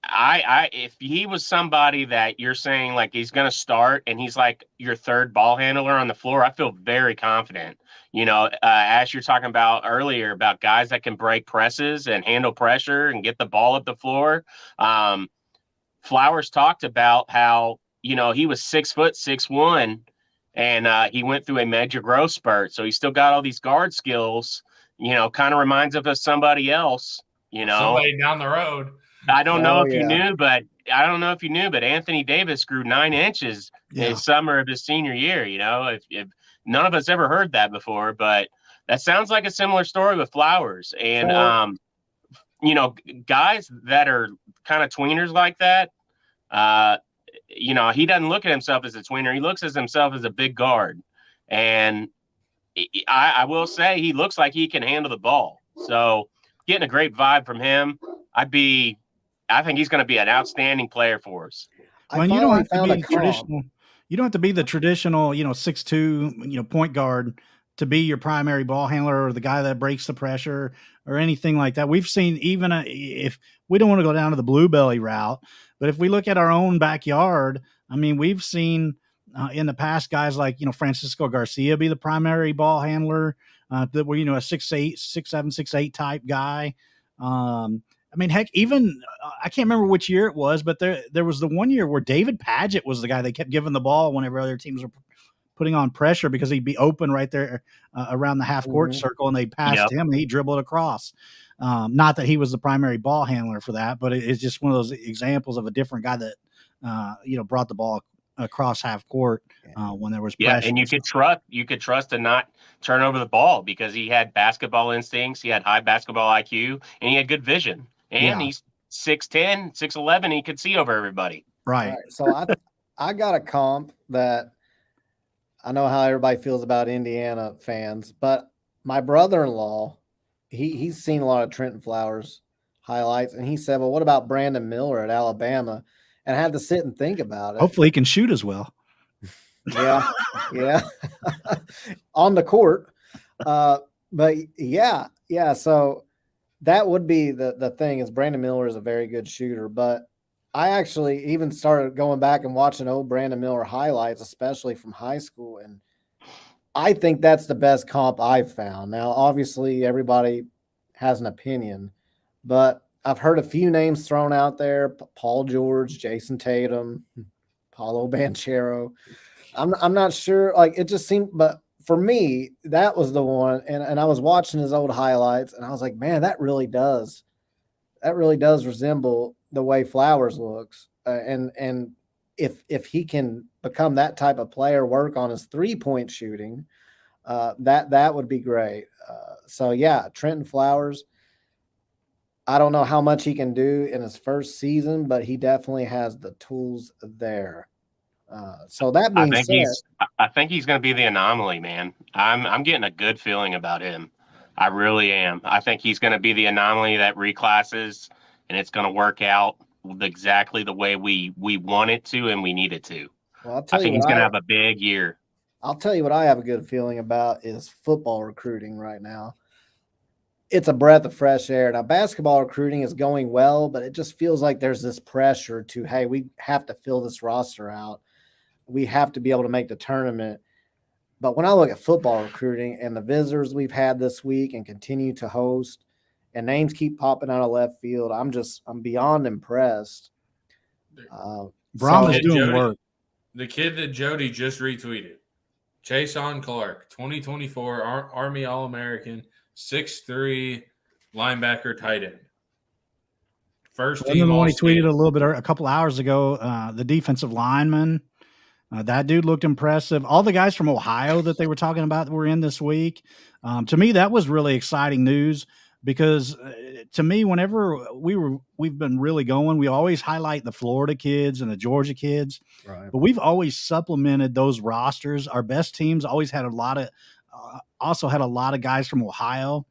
I if he was somebody that you're saying like he's going to start and he's like your third ball handler on the floor, I feel very confident. As you're talking about earlier about guys that can break presses and handle pressure and get the ball up the floor. Flowers talked about how, he was 6'6'1", and he went through a major growth spurt. So he's still got all these guard skills, kind of reminds of somebody else, somebody down the road. I don't know if you knew, but Anthony Davis grew 9 inches in the summer of his senior year. If none of us ever heard that before, but that sounds like a similar story with Flowers. And, guys that are kind of tweeners like that, he doesn't look at himself as a tweener. He looks at himself as a big guard. And I will say he looks like he can handle the ball. So getting a great vibe from him, I think he's going to be an outstanding player for us. Well, you don't have to be traditional. You don't have to be the traditional, 6'2", point guard to be your primary ball handler or the guy that breaks the pressure or anything like that. We've seen even if we don't want to go down to the blue belly route, but if we look at our own backyard, I mean, we've seen in the past guys like, Francisco Garcia be the primary ball handler that were, a 6'8", 6'7", 6'8" type guy. I mean, heck, even I can't remember which year it was, but there was the one year where David Padgett was the guy they kept giving the ball whenever other teams were putting on pressure because he'd be open right there around the half court circle, and they passed him and he dribbled across. Not that he was the primary ball handler for that, but it's just one of those examples of a different guy that brought the ball across half court when there was Yeah, pressure. and you could trust to not turn over the ball because he had basketball instincts, he had high basketball IQ, and he had good vision. And Yeah. he's 6'10", 6'11", he could see over everybody. Right. So I got a comp that I know how everybody feels about Indiana fans, but my brother-in-law, he's seen a lot of Trenton Flowers highlights, and he said, "Well, what about Brandon Miller at Alabama?" And I had to sit and think about it. Hopefully, he can shoot as well. Yeah, on the court. But yeah. So that would be the thing is Brandon Miller is a very good shooter, but I actually even started going back and watching old Brandon Miller highlights, especially from high school, and I think that's the best comp I've found. Now, obviously, everybody has an opinion, but I've heard a few names thrown out there: Paul George, Jason Tatum, Paulo Banchero. I'm not sure. Like it just seemed, but for me, that was the one. And I was watching his old highlights, and I was like, man, that really does resemble the way Flowers looks. And if he can become that type of player, work on his 3-point shooting, that would be great. So yeah, Trenton Flowers. I don't know how much he can do in his first season, but he definitely has the tools there. So that being said, I think he's going to be the anomaly, man. I'm getting a good feeling about him. I really am. I think he's going to be the anomaly that reclasses, and it's going to work out exactly the way we want it to and we need it to. well, I think he's going to have a big year. I'll tell you what I have a good feeling about is football recruiting right now. It's a breath of fresh air. Now, basketball recruiting is going well, but it just feels like there's this pressure to, hey, we have to fill this roster out. We have to be able to make the tournament. But when I look at football recruiting and the visitors we've had this week and continue to host, and names keep popping out of left field, I'm beyond impressed. Brahma's doing work. The kid that Jody just retweeted, Chason Clark, 2024 Army All-American, 6'3", linebacker, tight end. First team. The one he tweeted a couple hours ago, the defensive lineman. That dude looked impressive. All the guys from Ohio that they were talking about were in this week. To me, that was really exciting news because to me, whenever we've been really going, we always highlight the Florida kids and the Georgia kids, right? But we've always supplemented those rosters. Our best teams always had also had a lot of guys from Ohio.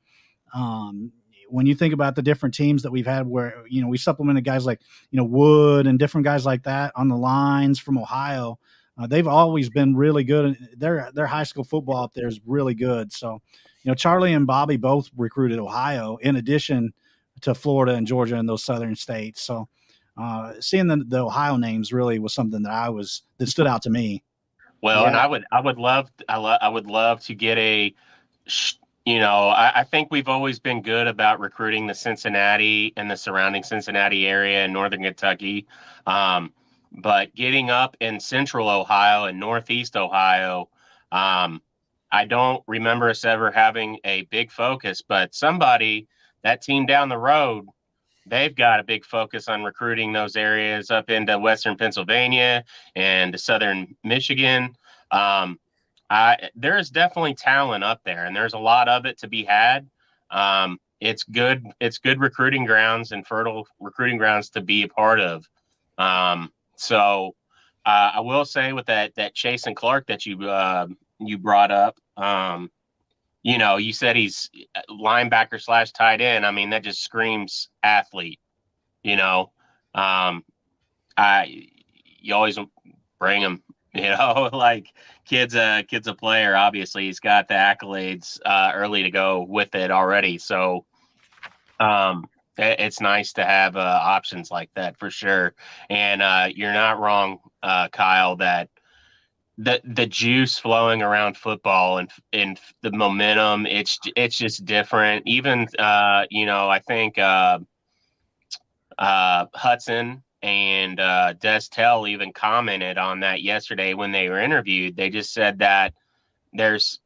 When you think about the different teams that we've had where, we supplemented guys like, Wood and different guys like that on the lines from Ohio, they've always been really good. Their high school football up there is really good. So, Charlie and Bobby both recruited Ohio in addition to Florida and Georgia and those southern states. So seeing the Ohio names really was something that stood out to me. Well, yeah. And I would love to get I think we've always been good about recruiting the Cincinnati and the surrounding Cincinnati area in Northern Kentucky. But getting up in Central Ohio and Northeast Ohio, I don't remember us ever having a big focus, but that team down the road, they've got a big focus on recruiting those areas up into Western Pennsylvania and Southern Michigan. There is definitely talent up there, and there's a lot of it to be had. It's good recruiting grounds and fertile recruiting grounds to be a part of. So I will say with that Chason Clark that you brought up, you said he's linebacker / tight end. I mean, that just screams athlete. You always bring him. Like kid's a player. Obviously, he's got the accolades early to go with it already. So it's nice to have options like that for sure. And you're not wrong, Kyle, that the juice flowing around football and the momentum, it's just different. Even I think Hudson and Destel even commented on that yesterday when they were interviewed. They just said that there's,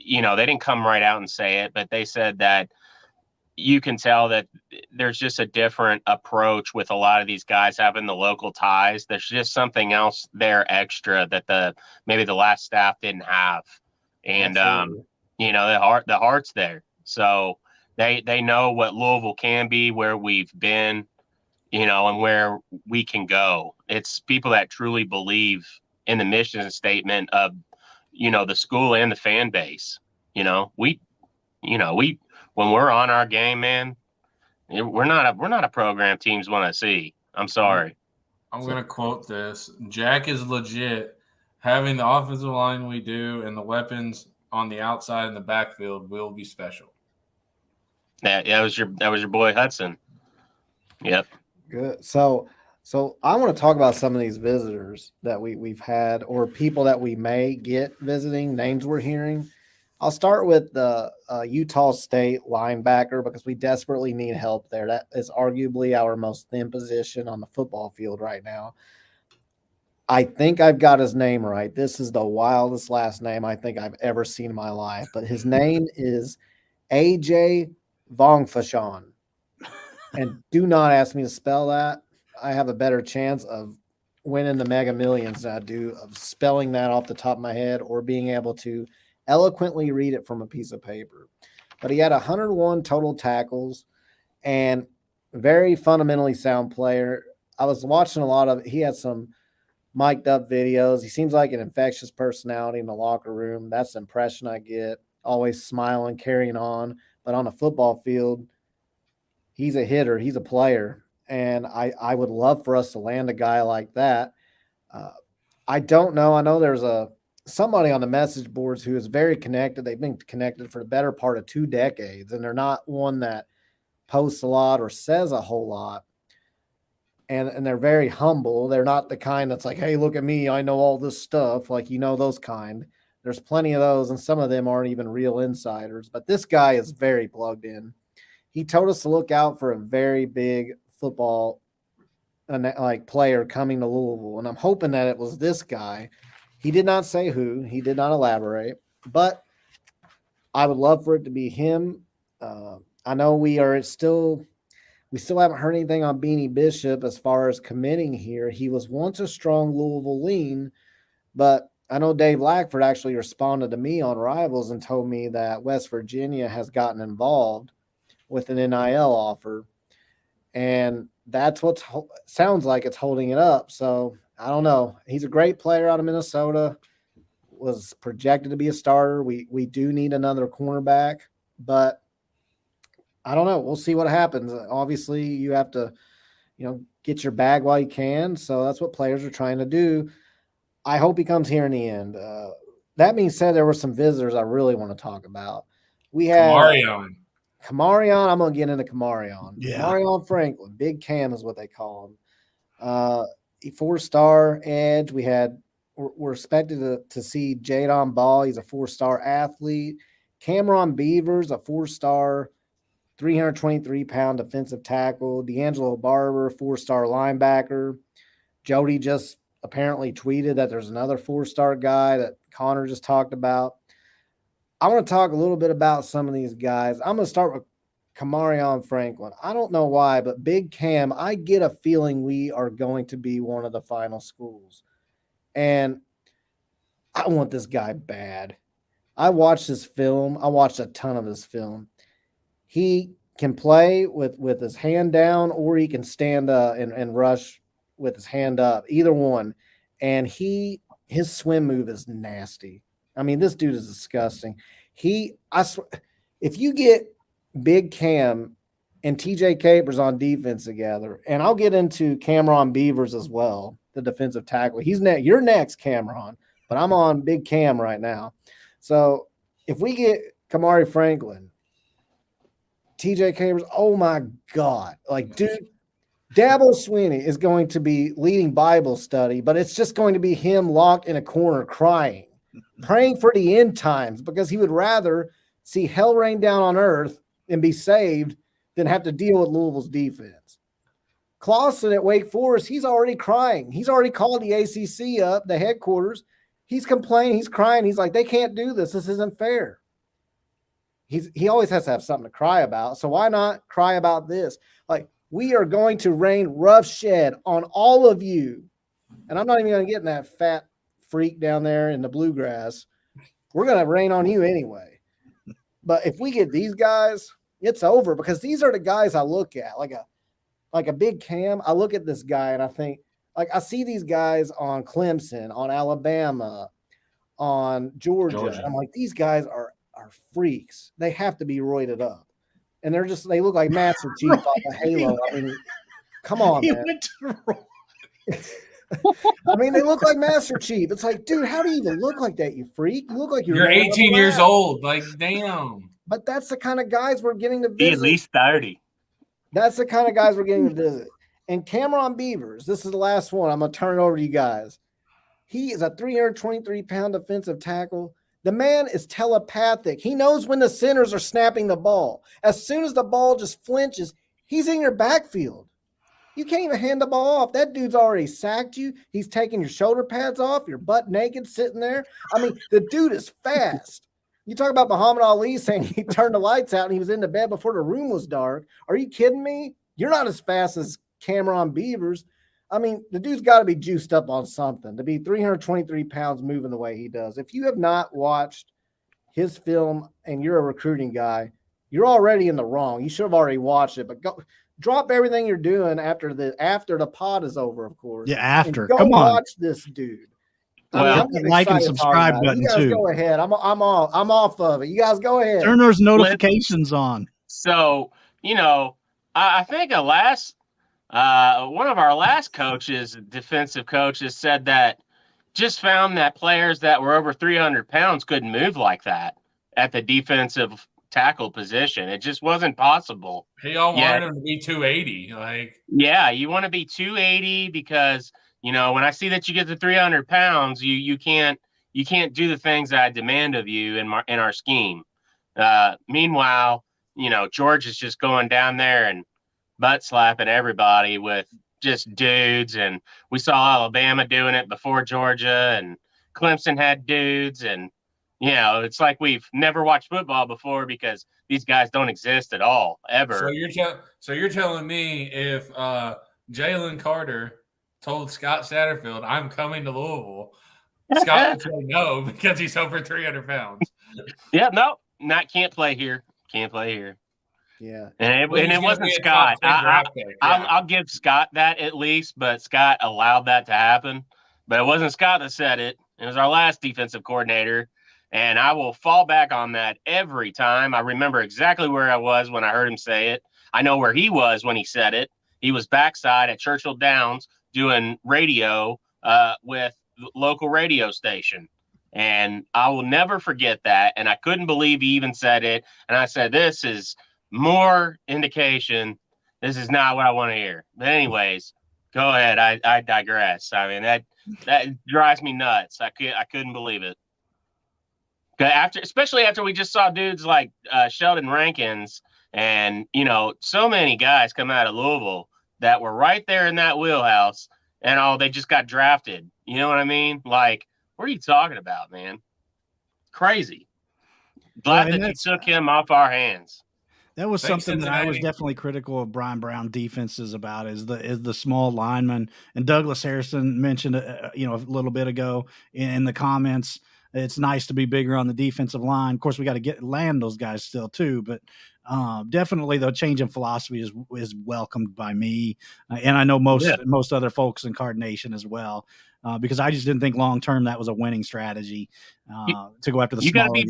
they didn't come right out and say it, but they said that you can tell that there's just a different approach with a lot of these guys having the local ties. There's just something else there extra that maybe the last staff didn't have. And, you know, the heart's there. So they know what Louisville can be, where we've been, you know, and where we can go. It's people that truly believe in the mission statement of, you know, the school and the fan base. You know, when we're on our game, man, we're not a program teams want to see. I'm sorry. I'm going to quote this. Jack is legit. Having the offensive line we do and the weapons on the outside in the backfield will be special. That was your boy Hudson. Yep. Good. So I want to talk about some of these visitors that we've had, or people that we may get visiting, names we're hearing. I'll start with the Utah State linebacker, because we desperately need help there. That is arguably our most thin position on the football field right now. I think I've got his name right. This is the wildest last name I think I've ever seen in my life, but his name is AJ Vongphachanh. And do not ask me to spell that. I have a better chance of winning the Mega Millions than I do of spelling that off the top of my head or being able to eloquently read it from a piece of paper. But he had 101 total tackles and very fundamentally sound player. I was watching a lot of – he had some mic'd up videos. He seems like an infectious personality in the locker room. That's the impression I get. Always smiling, carrying on. But on a football field, he's a hitter. He's a player. And I would love for us to land a guy like that. I don't know. I know there's somebody on the message boards who is very connected. They've been connected for the better part of 2 decades, and they're not one that posts a lot or says a whole lot. And they're very humble. They're not the kind that's like, hey, look at me, I know all this stuff. Like, you know, those kind. There's plenty of those, and some of them aren't even real insiders. But this guy is very plugged in. He told us to look out for a very big football player coming to Louisville, and I'm hoping that it was this guy. He did not say who. He did not elaborate, but I would love for it to be him. I know we still haven't heard anything on Beanie Bishop as far as committing here. He was once a strong Louisville lean, but I know Dave Lackford actually responded to me on Rivals and told me that West Virginia has gotten involved with an NIL offer, and that's what sounds like it's holding it up. So I don't know. He's a great player out of Minnesota, was projected to be a starter. We do need another cornerback, but I don't know. We'll see what happens. Obviously, you have to, get your bag while you can. So that's what players are trying to do. I hope he comes here in the end. That being said, there were some visitors I really want to talk about. We had Kamarion. I'm going to get into Kamarion. Yeah. Kamarion Franklin. Big Cam is what they call him. 4-star edge. We're expected to see Jadon Ball. He's a 4-star athlete. Cameron Beavers, a 4-star, 323-pound defensive tackle. D'Angelo Barber, 4-star linebacker. Jody just apparently tweeted that there's another 4-star guy that Connor just talked about. I want to talk a little bit about some of these guys. I'm going to start with Kamarion Franklin. I don't know why, but Big Cam, I get a feeling we are going to be one of the final schools. And I want this guy bad. I watched his film. I watched a ton of his film. He can play with his hand down, or he can stand and rush with his hand up, either one. And his swim move is nasty. I mean, this dude is disgusting. I swear, if you get Big Cam and TJ Capers on defense together, and I'll get into Cameron Beavers as well, the defensive tackle. You're next, Cameron, but I'm on Big Cam right now. So if we get Kamari Franklin, TJ Capers, oh my God. Like, dude, Dabo Swinney is going to be leading Bible study, but it's just going to be him locked in a corner crying, praying for the end times, because he would rather see hell rain down on earth and be saved than have to deal with Louisville's defense. Clausen at Wake Forest, he's already crying. He's already called the ACC up, the headquarters. He's complaining. He's crying. He's like, they can't do this. This isn't fair. he always has to have something to cry about. So why not cry about this? Like, we are going to rain roughshed on all of you. And I'm not even going to get in that fat freak down there in the bluegrass. We're going to rain on you anyway. But if we get these guys, it's over, because these are the guys I look at, like a big Cam. I look at this guy and I think, like, I see these guys on Clemson, on Alabama, on Georgia. I'm like, these guys are freaks. They have to be roided up. And they look like Master Chief off of Halo. I mean, come on, man. I mean, they look like Master Chief. It's like, dude, how do you even look like that, you freak? You look like you're 18 years old. Like, damn. But that's the kind of guys we're getting to visit. Be at least 30. That's the kind of guys we're getting to visit. And Cameron Beavers, this is the last one. I'm going to turn it over to you guys. He is a 323-pound defensive tackle. The man is telepathic. He knows when the centers are snapping the ball. As soon as the ball just flinches, he's in your backfield. You can't even hand the ball off. That dude's already sacked you. He's taking your shoulder pads off. You're butt naked sitting there. I mean, the dude is fast. You talk about Muhammad Ali saying he turned the lights out and he was in the bed before the room was dark. Are you kidding me? You're not as fast as Cameron Beavers. I mean, the dude's got to be juiced up on something to be 323 pounds moving the way he does. If you have not watched his film and you're a recruiting guy, you're already in the wrong. You should have already watched it, but go drop everything you're doing after the pod is over, of course. Yeah, after. Go Come on. watch this dude. Well, like and subscribe button you guys too. Go ahead. I'm off of it. You guys go ahead. Turn those notifications on. So, I think one of our last coaches, defensive coaches, said that just found that players that were over 300 pounds couldn't move like that at the defensive tackle position. It just wasn't possible. He all wanted him to be 280. Yeah, you want to be 280 because, when I see that you get to 300 pounds, you can't do the things that I demand of you in our scheme. Meanwhile, George is just going down there and butt slapping everybody with just dudes. And we saw Alabama doing it before Georgia, and Clemson had dudes. And, it's like we've never watched football before because these guys don't exist at all, ever. So you're telling me if Jalen Carter told Scott Satterfield, I'm coming to Louisville, Scott would say no because he's over 300 pounds. Yeah, no, can't play here. Can't play here. Yeah. And it wasn't Scott. I'll give Scott that at least, but Scott allowed that to happen. But it wasn't Scott that said it. It was our last defensive coordinator. And I will fall back on that every time. I remember exactly where I was when I heard him say it. I know where he was when he said it. He was backside at Churchill Downs doing radio with local radio station. And I will never forget that. And I couldn't believe he even said it. And I said, this is more indication. This is not what I want to hear. But anyways, go ahead. I digress. I mean, that drives me nuts. I couldn't believe it. Especially after we just saw dudes like Sheldon Rankins and, so many guys come out of Louisville that were right there in that wheelhouse, and they just got drafted. You know what I mean? Like, what are you talking about, man? Crazy. Glad that you took him off our hands. That was something that I was definitely critical of Brian Brown defenses about is the small linemen. And Douglas Harrison mentioned, a little bit ago in the comments, it's nice to be bigger on the defensive line. Of course, we got to land those guys still too, but definitely the change in philosophy is welcomed by me. And I know most other folks in Card Nation as well, because I just didn't think long-term that was a winning strategy to go after the smaller guys.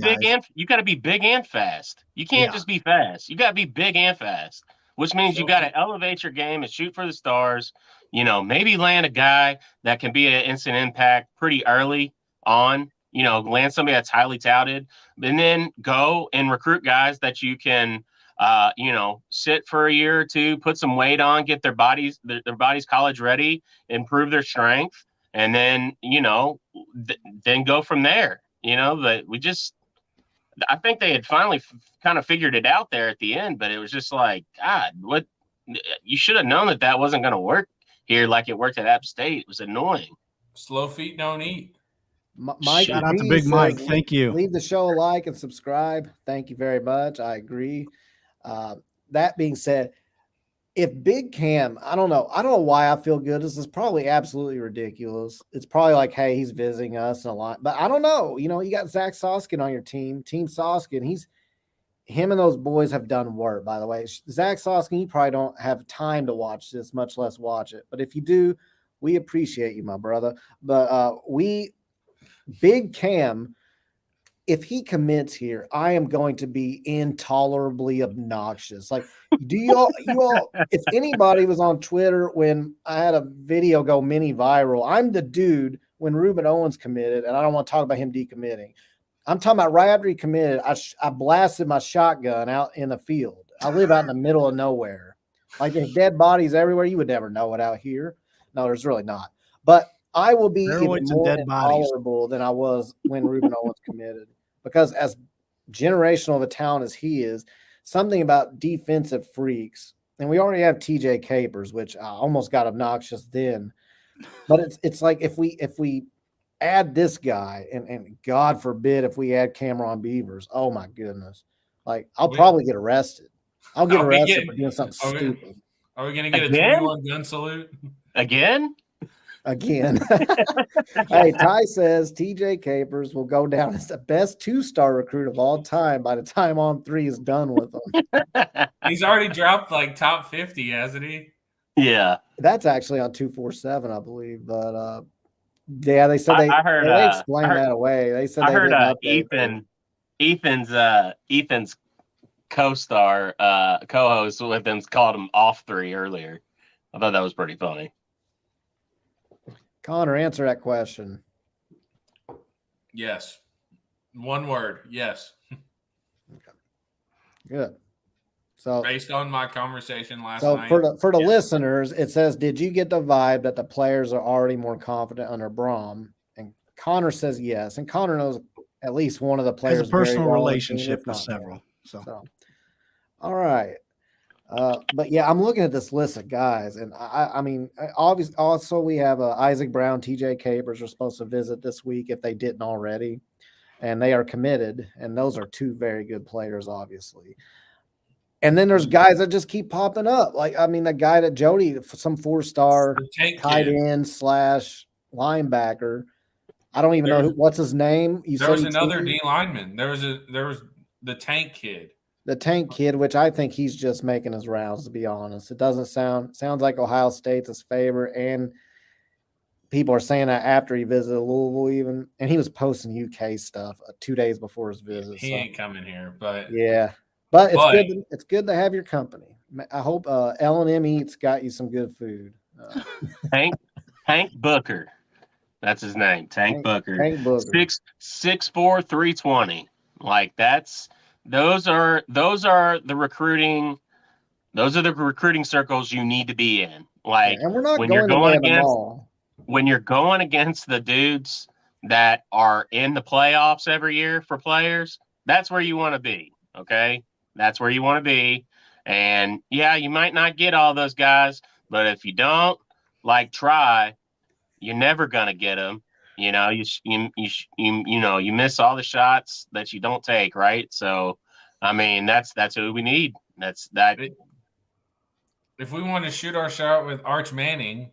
You got to be big and fast. You can't just be fast. You got to be big and fast, which means you got to elevate your game and shoot for the stars. Maybe land a guy that can be an instant impact pretty early on. Land somebody that's highly touted, and then go and recruit guys that you can, sit for a year or two, put some weight on, get their bodies college ready, improve their strength, and then, then go from there. But I think they had finally kind of figured it out there at the end, but it was just like, God, what? You should have known that wasn't going to work here like it worked at App State. It was annoying. Slow feet don't eat. Mike Shout out to B Big Mike. says, Thank you. leave the show a like and subscribe. Thank you very much. I agree. That being said, if Big Cam, I don't know why I feel good. This is probably absolutely ridiculous. It's probably like, hey, he's visiting us and a lot, but I don't know. You know, you got Zach Soskin on your team, Team Soskin. Him and those boys have done work, by the way. Zach Soskin, you probably don't have time to watch this, much less watch it. But if you do, we appreciate you, my brother. But Big Cam, if he commits here, I am going to be intolerably obnoxious. Like, do you all, if anybody was on Twitter when I had a video go mini viral, I'm the dude when Ruben Owens committed, and I don't want to talk about him decommitting. I'm talking about right after he committed, I blasted my shotgun out in the field. I live out in the middle of nowhere. Like, there's dead bodies everywhere. You would never know it out here. No, there's really not. But I will be even more intolerable than I was when Ruben Owens committed. Because as generational of a talent as he is, something about defensive freaks, and we already have TJ Capers, which almost got obnoxious then. But it's like if we add this guy, and God forbid if we add Cameron Beavers, oh my goodness. Like, I'll probably get arrested. I'll get arrested for doing something stupid. Are we going to get a 21 gun salute? Again? Hey, Ty says TJ Capers will go down as the best 2-star recruit of all time by the time On 3 is done with him. He's already dropped like top 50, hasn't he? Yeah. That's actually on 247, I believe. But yeah, they said they explained that away. They said I heard Ethan's co-star co-host with him called him off 3 earlier. I thought that was pretty funny. Connor, answer that question. Yes. One word. Yes. Okay. Good. So based on my conversation last night. So for the listeners, it says, did you get the vibe that the players are already more confident under Braum? And Connor says yes. And Connor knows at least one of the players. Has a personal relationship with several. So all right. But yeah, I'm looking at this list of guys, and I mean, obviously, also we have Isaac Brown, TJ Capers are supposed to visit this week if they didn't already, and they are committed, and those are two very good players, obviously. And then there's guys that just keep popping up, like I mean, the guy that Jody, some 4-star tight end / linebacker. I don't even know what's his name. There was another D lineman. There was the Tank Kid. The Tank Kid, which I think he's just making his rounds, to be honest. It doesn't sounds like Ohio State's his favorite, and people are saying that after he visited Louisville even, and he was posting UK stuff 2 days before his visit. He ain't coming here, but yeah. But it's good to have your company. I hope L&M Eats got you some good food. Tank Booker. That's his name. Tank Booker. Tank Booker. 6'4", 320. Like those are the recruiting circles you need to be in. Like, and we're not when you're going against the dudes that are in the playoffs every year for players, that's where you want to be. Okay, that's where you want to be. And yeah, you might not get all those guys, but if you don't try, you're never gonna get them. You know, you miss all the shots that you don't take, right? So, I mean, that's who we need. That's that. If we want to shoot our shot with Arch Manning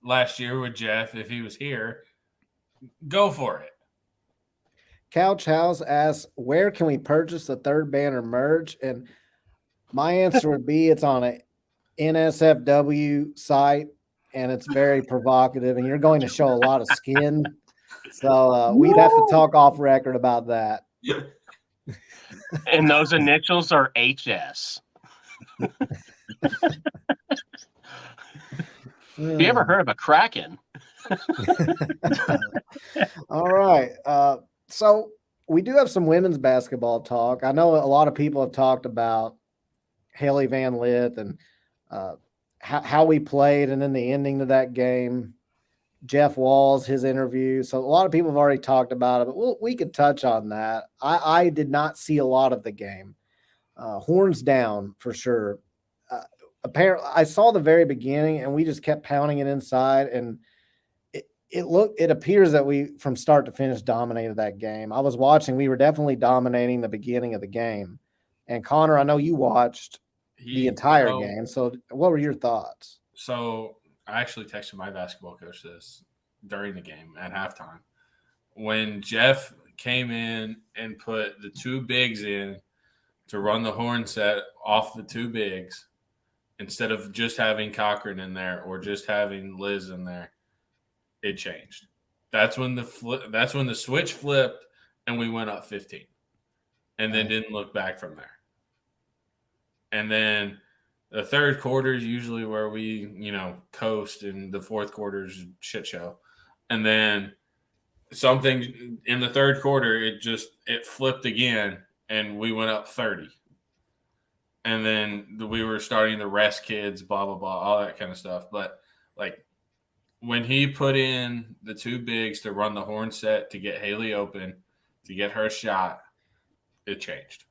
last year with Jeff, if he was here, go for it. Couch House asks, where can we purchase the Third Banner merch? And my answer would be it's on a NSFW site, and it's very provocative, and you're going to show a lot of skin. So we'd have to talk off record about that. And those initials are HS. Have you ever heard of a Kraken? All right. So we do have some women's basketball talk. I know a lot of people have talked about Haley Van Lith and how we played, and then the ending to that game. Jeff Walls, his interview. So a lot of people have already talked about it, but we could touch on that. I did not see a lot of the game. Horns down for sure. Apparently, I saw the very beginning, and we just kept pounding it inside, and it appears that we from start to finish dominated that game. I was watching, we were definitely dominating the beginning of the game. And Connor, I know you watched the entire game. So what were your thoughts? So I actually texted my basketball coach this during the game at halftime. When Jeff came in and put the two bigs in to run the horn set off the two bigs instead of just having Cochran in there or just having Liz in there, it changed. That's when the switch flipped and we went up 15 and then didn't look back from there. And then the third quarter is usually where we, coast, and the fourth quarter is shit show. And then something in the third quarter, it flipped again, and we went up 30. And then we were starting to rest kids, blah, blah, blah, all that kind of stuff. But, when he put in the two bigs to run the horn set to get Haley open, to get her shot, it changed.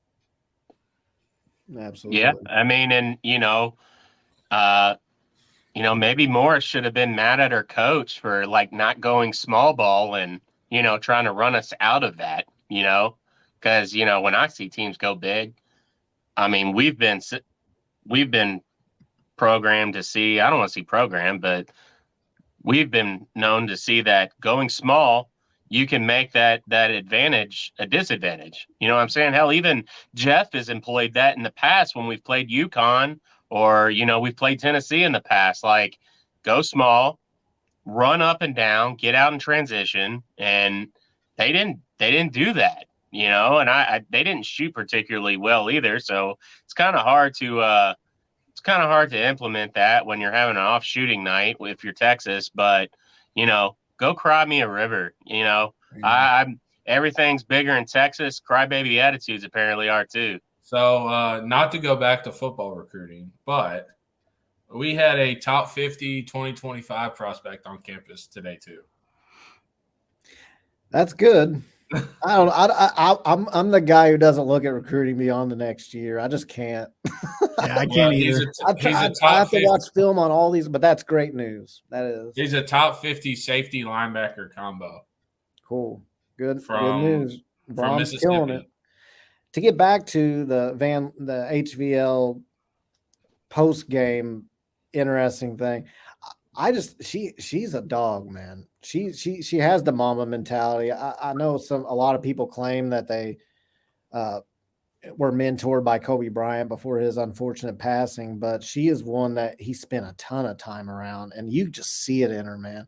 Absolutely. Yeah, I mean, and maybe Morris should have been mad at her coach for not going small ball and trying to run us out of that. Because when I see teams go big, I mean we've been programmed to see. I don't want to see programmed, but we've been known to see that going small, you can make that advantage a disadvantage. You know what I'm saying? Hell, even Jeff has employed that in the past when we've played UConn or, we've played Tennessee in the past. Go small, run up and down, get out in transition. And they didn't do that, and they didn't shoot particularly well either. So it's kind of hard to implement that when you're having an off shooting night if you're Texas, but go cry me a river. I'm everything's bigger in Texas. Crybaby attitudes apparently are too. So not to go back to football recruiting, but we had a top 50 2025 prospect on campus today too. That's good. I'm the guy who doesn't look at recruiting beyond the next year. I just can't. Yeah, I can't either. I have to watch film on all these, but that's great news. That is. He's a top 50 safety linebacker combo. Cool. Good From news. from Brom's killing Mississippi. it. To get back to the HVL post game interesting thing. She's a dog, man. She has the mama mentality. I know a lot of people claim that they were mentored by Kobe Bryant before his unfortunate passing, but she is one that he spent a ton of time around, and you just see it in her, man.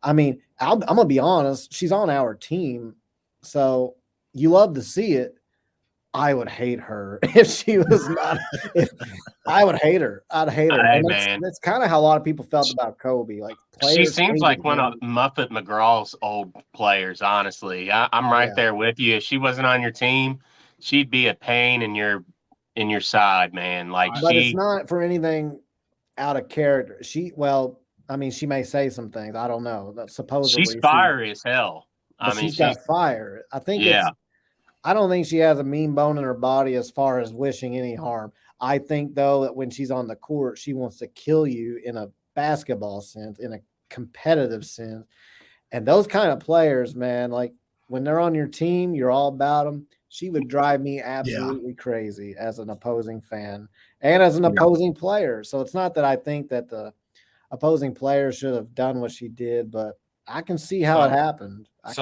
I mean, I'm gonna be honest, she's on our team, so you love to see it. I would hate her if she was not. I would hate her. I'd hate her. Hey, And that's kind of how a lot of people felt about Kobe. She seems like one of Muppet McGraw's old players. Honestly, I'm right there with you. If she wasn't on your team, she'd be a pain in your side, man. But it's not for anything out of character. She may say some things. I don't know. Supposedly she's fiery as hell. She's got fire. I think yeah. I don't think she has a mean bone in her body as far as wishing any harm. I think, though, that when she's on the court, she wants to kill you in a basketball sense, in a competitive sense. And those kind of players, man, when they're on your team, you're all about them. She would drive me absolutely crazy as an opposing fan and as an opposing player. So it's not that I think that the opposing player should have done what she did, but I can see how it happened. I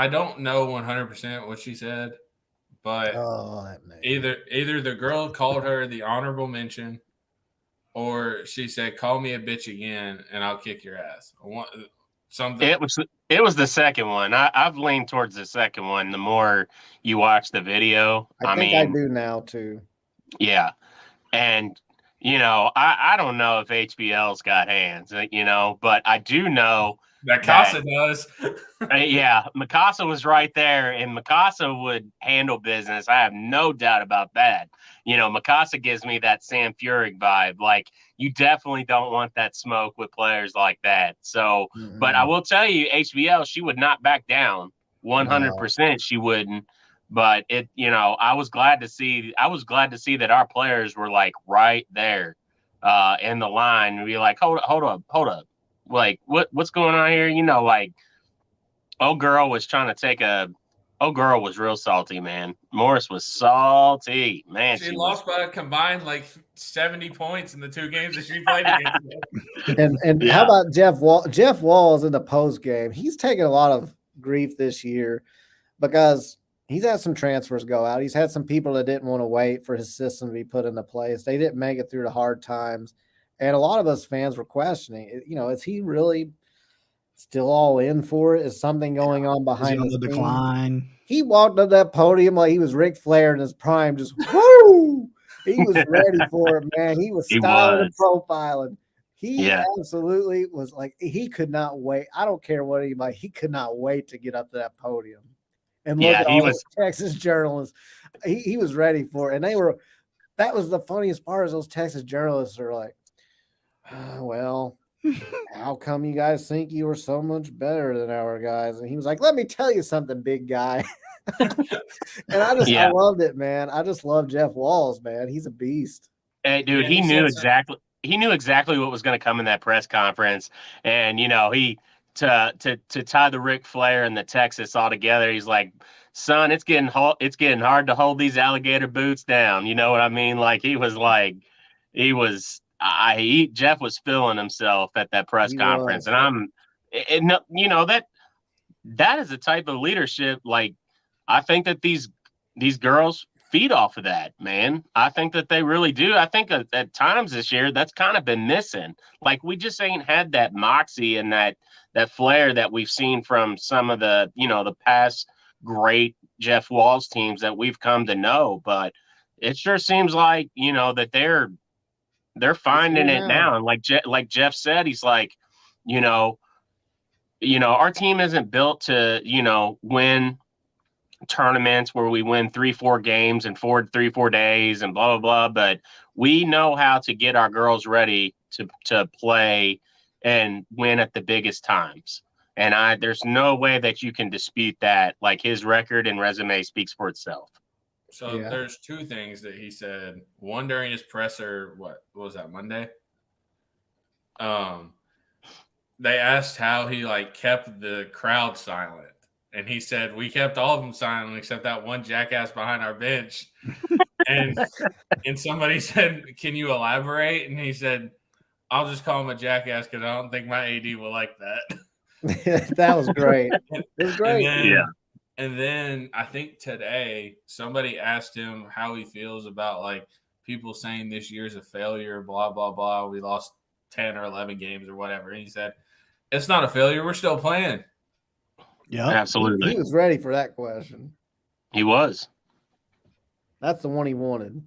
don't know 100% what she said, but either the girl called her the honorable mention, or she said, "Call me a bitch again, and I'll kick your ass." Something. It was the second one. I've leaned towards the second one. The more you watch the video, I think I do now too. Yeah, and I don't know if HBL's got hands, but I do know. Mikasa does. Yeah, Mikasa was right there, and Mikasa would handle business. I have no doubt about that. Mikasa gives me that Sam Furyk vibe. You definitely don't want that smoke with players like that. So, but I will tell you, HBL, she would not back down. 100% she wouldn't. But I was glad to see that our players were right there in the line and be like, hold up. like what's going on here? You know, like old girl was trying to take a. Old girl was real salty, man. Morris was salty, man. She She was. lost by a combined like 70 points in the 2 games that she played against them. And how Yeah, about Jeff Wall? Jeff Walls in the post game. He's taken a lot of grief this year because he's had some transfers go out. He's had some people that didn't want to wait for his system to be put into place. They didn't make it through the hard times. And a lot of us fans were questioning, is he really still all in for it? Is something going on Is he behind on the the scenes? decline? He walked up that podium like he was Ric Flair in his prime, just woo! He was ready for it, man. He was he styling and was. profiling. He Yeah, absolutely was like, he could not wait. I don't care what anybody, he could not wait to get up to that podium and look yeah. at He all was. those Texas journalists. He was ready for it. And that was the funniest part is those Texas journalists are like, well, how come you guys think you were so much better than our guys? And he was like, let me tell you something, big guy. And I Yeah. loved it, man. I just love Jeff Walls, man. He's a beast. Hey, dude, Yeah, he he knew said exactly. He knew exactly what was going to come in that press conference, and he to tie the Ric Flair and the Texas all together. He's like, "Son, it's getting hard to hold these alligator boots down." You know what I mean? Like he was. Jeff was feeling himself at that press He conference, was. and that is a type of leadership. Like, I think that these girls feed off of that, man. I think that they really do. I think at times this year that's kind of been missing. Like, we just ain't had that moxie and that flair that we've seen from some of the past great Jeff Walls teams that we've come to know. But it sure seems like that they're It's finding here it now. now. And like Jeff said, he's like, you know, our team isn't built to win tournaments where we win 3-4 games in 4 days and blah blah blah, but we know how to get our girls ready to play and win at the biggest times. And there's no way that you can dispute that. Like, his record and resume speaks for itself. So Yeah. there's 2 things that he said. One during his presser, what was that, Monday? They asked how he kept the crowd silent. And he said, we kept all of them silent except that one jackass behind our bench. And somebody said, can you elaborate? And he said, I'll just call him a jackass because I don't think my AD will like that. That was great. It was great. And then I think today somebody asked him how he feels about people saying this year's a failure, blah, blah, blah. We lost 10 or 11 games or whatever. And he said, it's not a failure. We're still playing. Yeah, absolutely. He was ready for that question. He was. That's the one he wanted.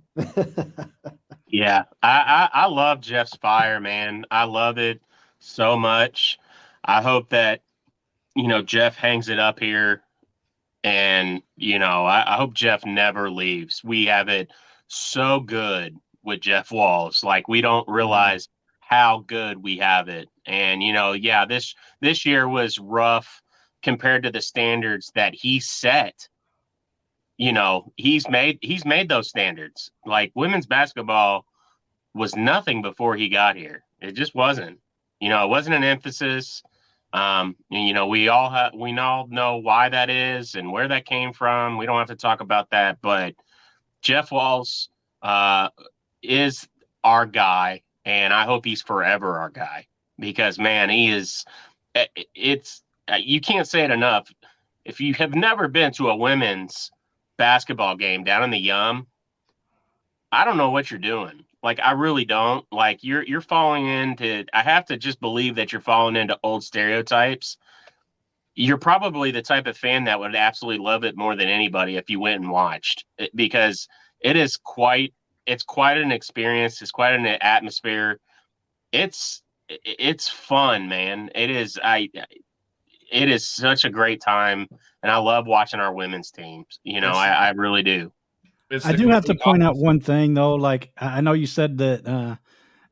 Yeah, I love Jeff's fire, man. I love it so much. I hope that Jeff hangs it up here, and I hope Jeff never leaves. We have it so good with Jeff Walls. Like, we don't realize how good we have it. And yeah, this year was rough compared to the standards that he set. He's made those standards. Like, women's basketball was nothing before he got here. It just wasn't. It wasn't an emphasis. We all know why that is and where that came from. We don't have to talk about that, but Jeff Walls is our guy, and I hope he's forever our guy, because, man, he is. It's you can't say it enough. If you have never been to a women's basketball game down in the Yum, I don't know what you're doing. Like, I really don't. Like, you're falling into. I have to just believe that you're falling into old stereotypes. You're probably the type of fan that would absolutely love it more than anybody if you went and watched it, because it's quite an experience. It's quite an atmosphere. It's fun, man. It is. It is such a great time, and I love watching our women's teams. I really do. I do have to point out one thing, though. Like, I know you said that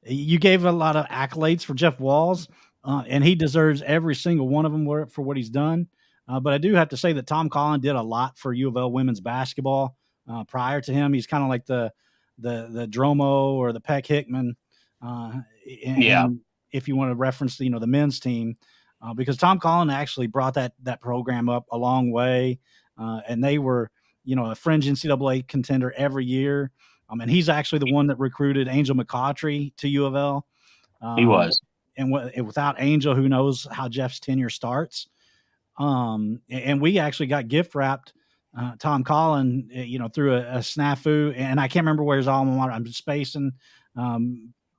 you gave a lot of accolades for Jeff Walls, and he deserves every single one of them for what he's done. But I do have to say that Tom Collin did a lot for U of L women's basketball. Prior to him, he's kind of like the Dromo or the Peck Hickman. Yeah. if you want to reference the men's team, because Tom Collin actually brought that program up a long way, and they were a fringe NCAA contender every year. And he's actually the one that recruited Angel McCautry to U of L. He was. And without Angel, who knows how Jeff's tenure starts. And we actually got gift wrapped Tom Collin, through a snafu, and I can't remember where his alma mater. I'm spacing,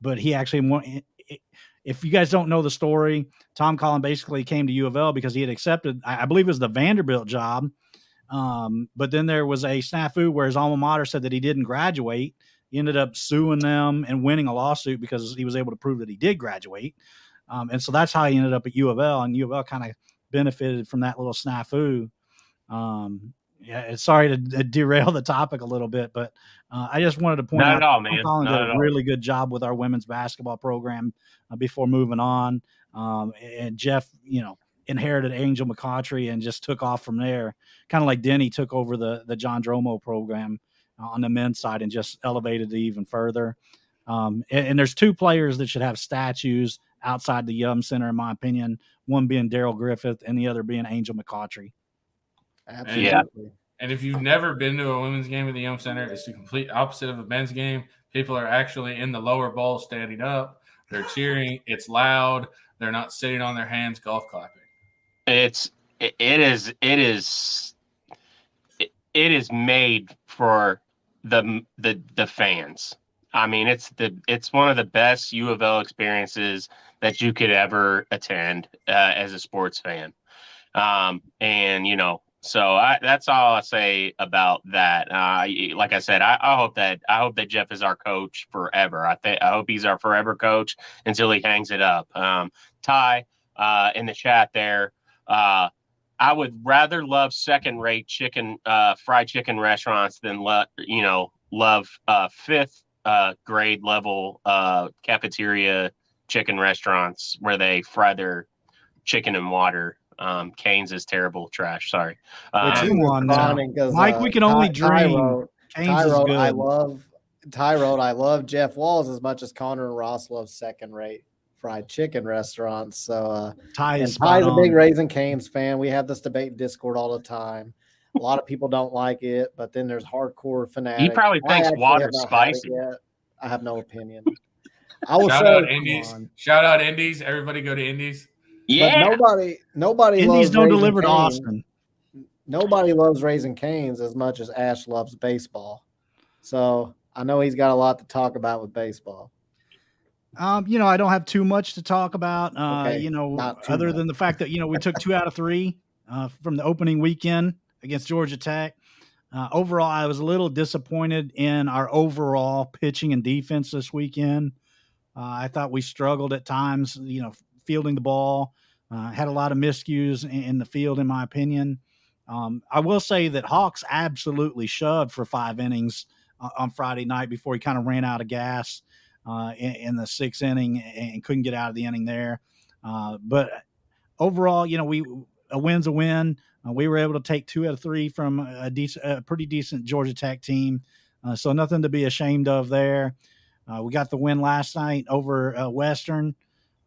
but he actually. If you guys don't know the story, Tom Collin basically came to U of L because he had accepted, I believe it was the Vanderbilt job. But then there was a snafu where his alma mater said that he didn't graduate. He ended up suing them and winning a lawsuit because he was able to prove that he did graduate. And so that's how he ended up at U of L, and U of L kind of benefited from that little snafu. Sorry to derail the topic a little bit, but I just wanted to point Not out at all, man. Colin Not did at a all. really good job with our women's basketball program before moving on. And Jeff, inherited Angel McCautry and just took off from there, kind of like Denny took over the John Dromo program on the men's side and just elevated it even further. And there's two players that should have statues outside the Yum Center, in my opinion, one being Daryl Griffith and the other being Angel McCautry. Absolutely. Yeah. And if you've never been to a women's game at the Yum Center, it's the complete opposite of a men's game. People are actually in the lower bowl standing up. They're cheering. It's loud. They're not sitting on their hands golf clapping. It is made for the fans. I mean, it's one of the best U of L experiences that you could ever attend as a sports fan. And so that's all I say about that. Like I said, I hope that Jeff is our coach forever. I hope he's our forever coach until he hangs it up. Ty, in the chat there, I would rather love second-rate fried chicken restaurants than love fifth grade level cafeteria chicken restaurants where they fry their chicken in water. Canes is terrible trash. Sorry. Which Mike, we can only dream. Canes is good. I love Jeff Walls as much as Connor and Ross love second-rate fried chicken restaurants. So Ty's a big Raising Cane's fan. We have this debate in Discord all the time. A lot of people don't like it, but then there's hardcore fanatics. He probably thinks water's spicy. I have no opinion. Shout out Indies. Everybody go to Indies. Yeah. But nobody Indies loves don't Raising deliver to Cane's. Austin. Nobody loves Raising Cane's as much as Ash loves baseball. So I know he's got a lot to talk about with baseball. I don't have too much to talk about, other than the fact that, we took 2 out of 3 from the opening weekend against Georgia Tech. Overall, I was a little disappointed in our overall pitching and defense this weekend. I thought we struggled at times, fielding the ball, had a lot of miscues in the field, in my opinion. I will say that Hawks absolutely shoved for 5 innings on Friday night before he kind of ran out of gas in the 6th inning and couldn't get out of the inning there. But overall, a win's a win. We were able to take 2 out of 3 from a pretty decent Georgia Tech team. So nothing to be ashamed of there. We got the win last night over Western.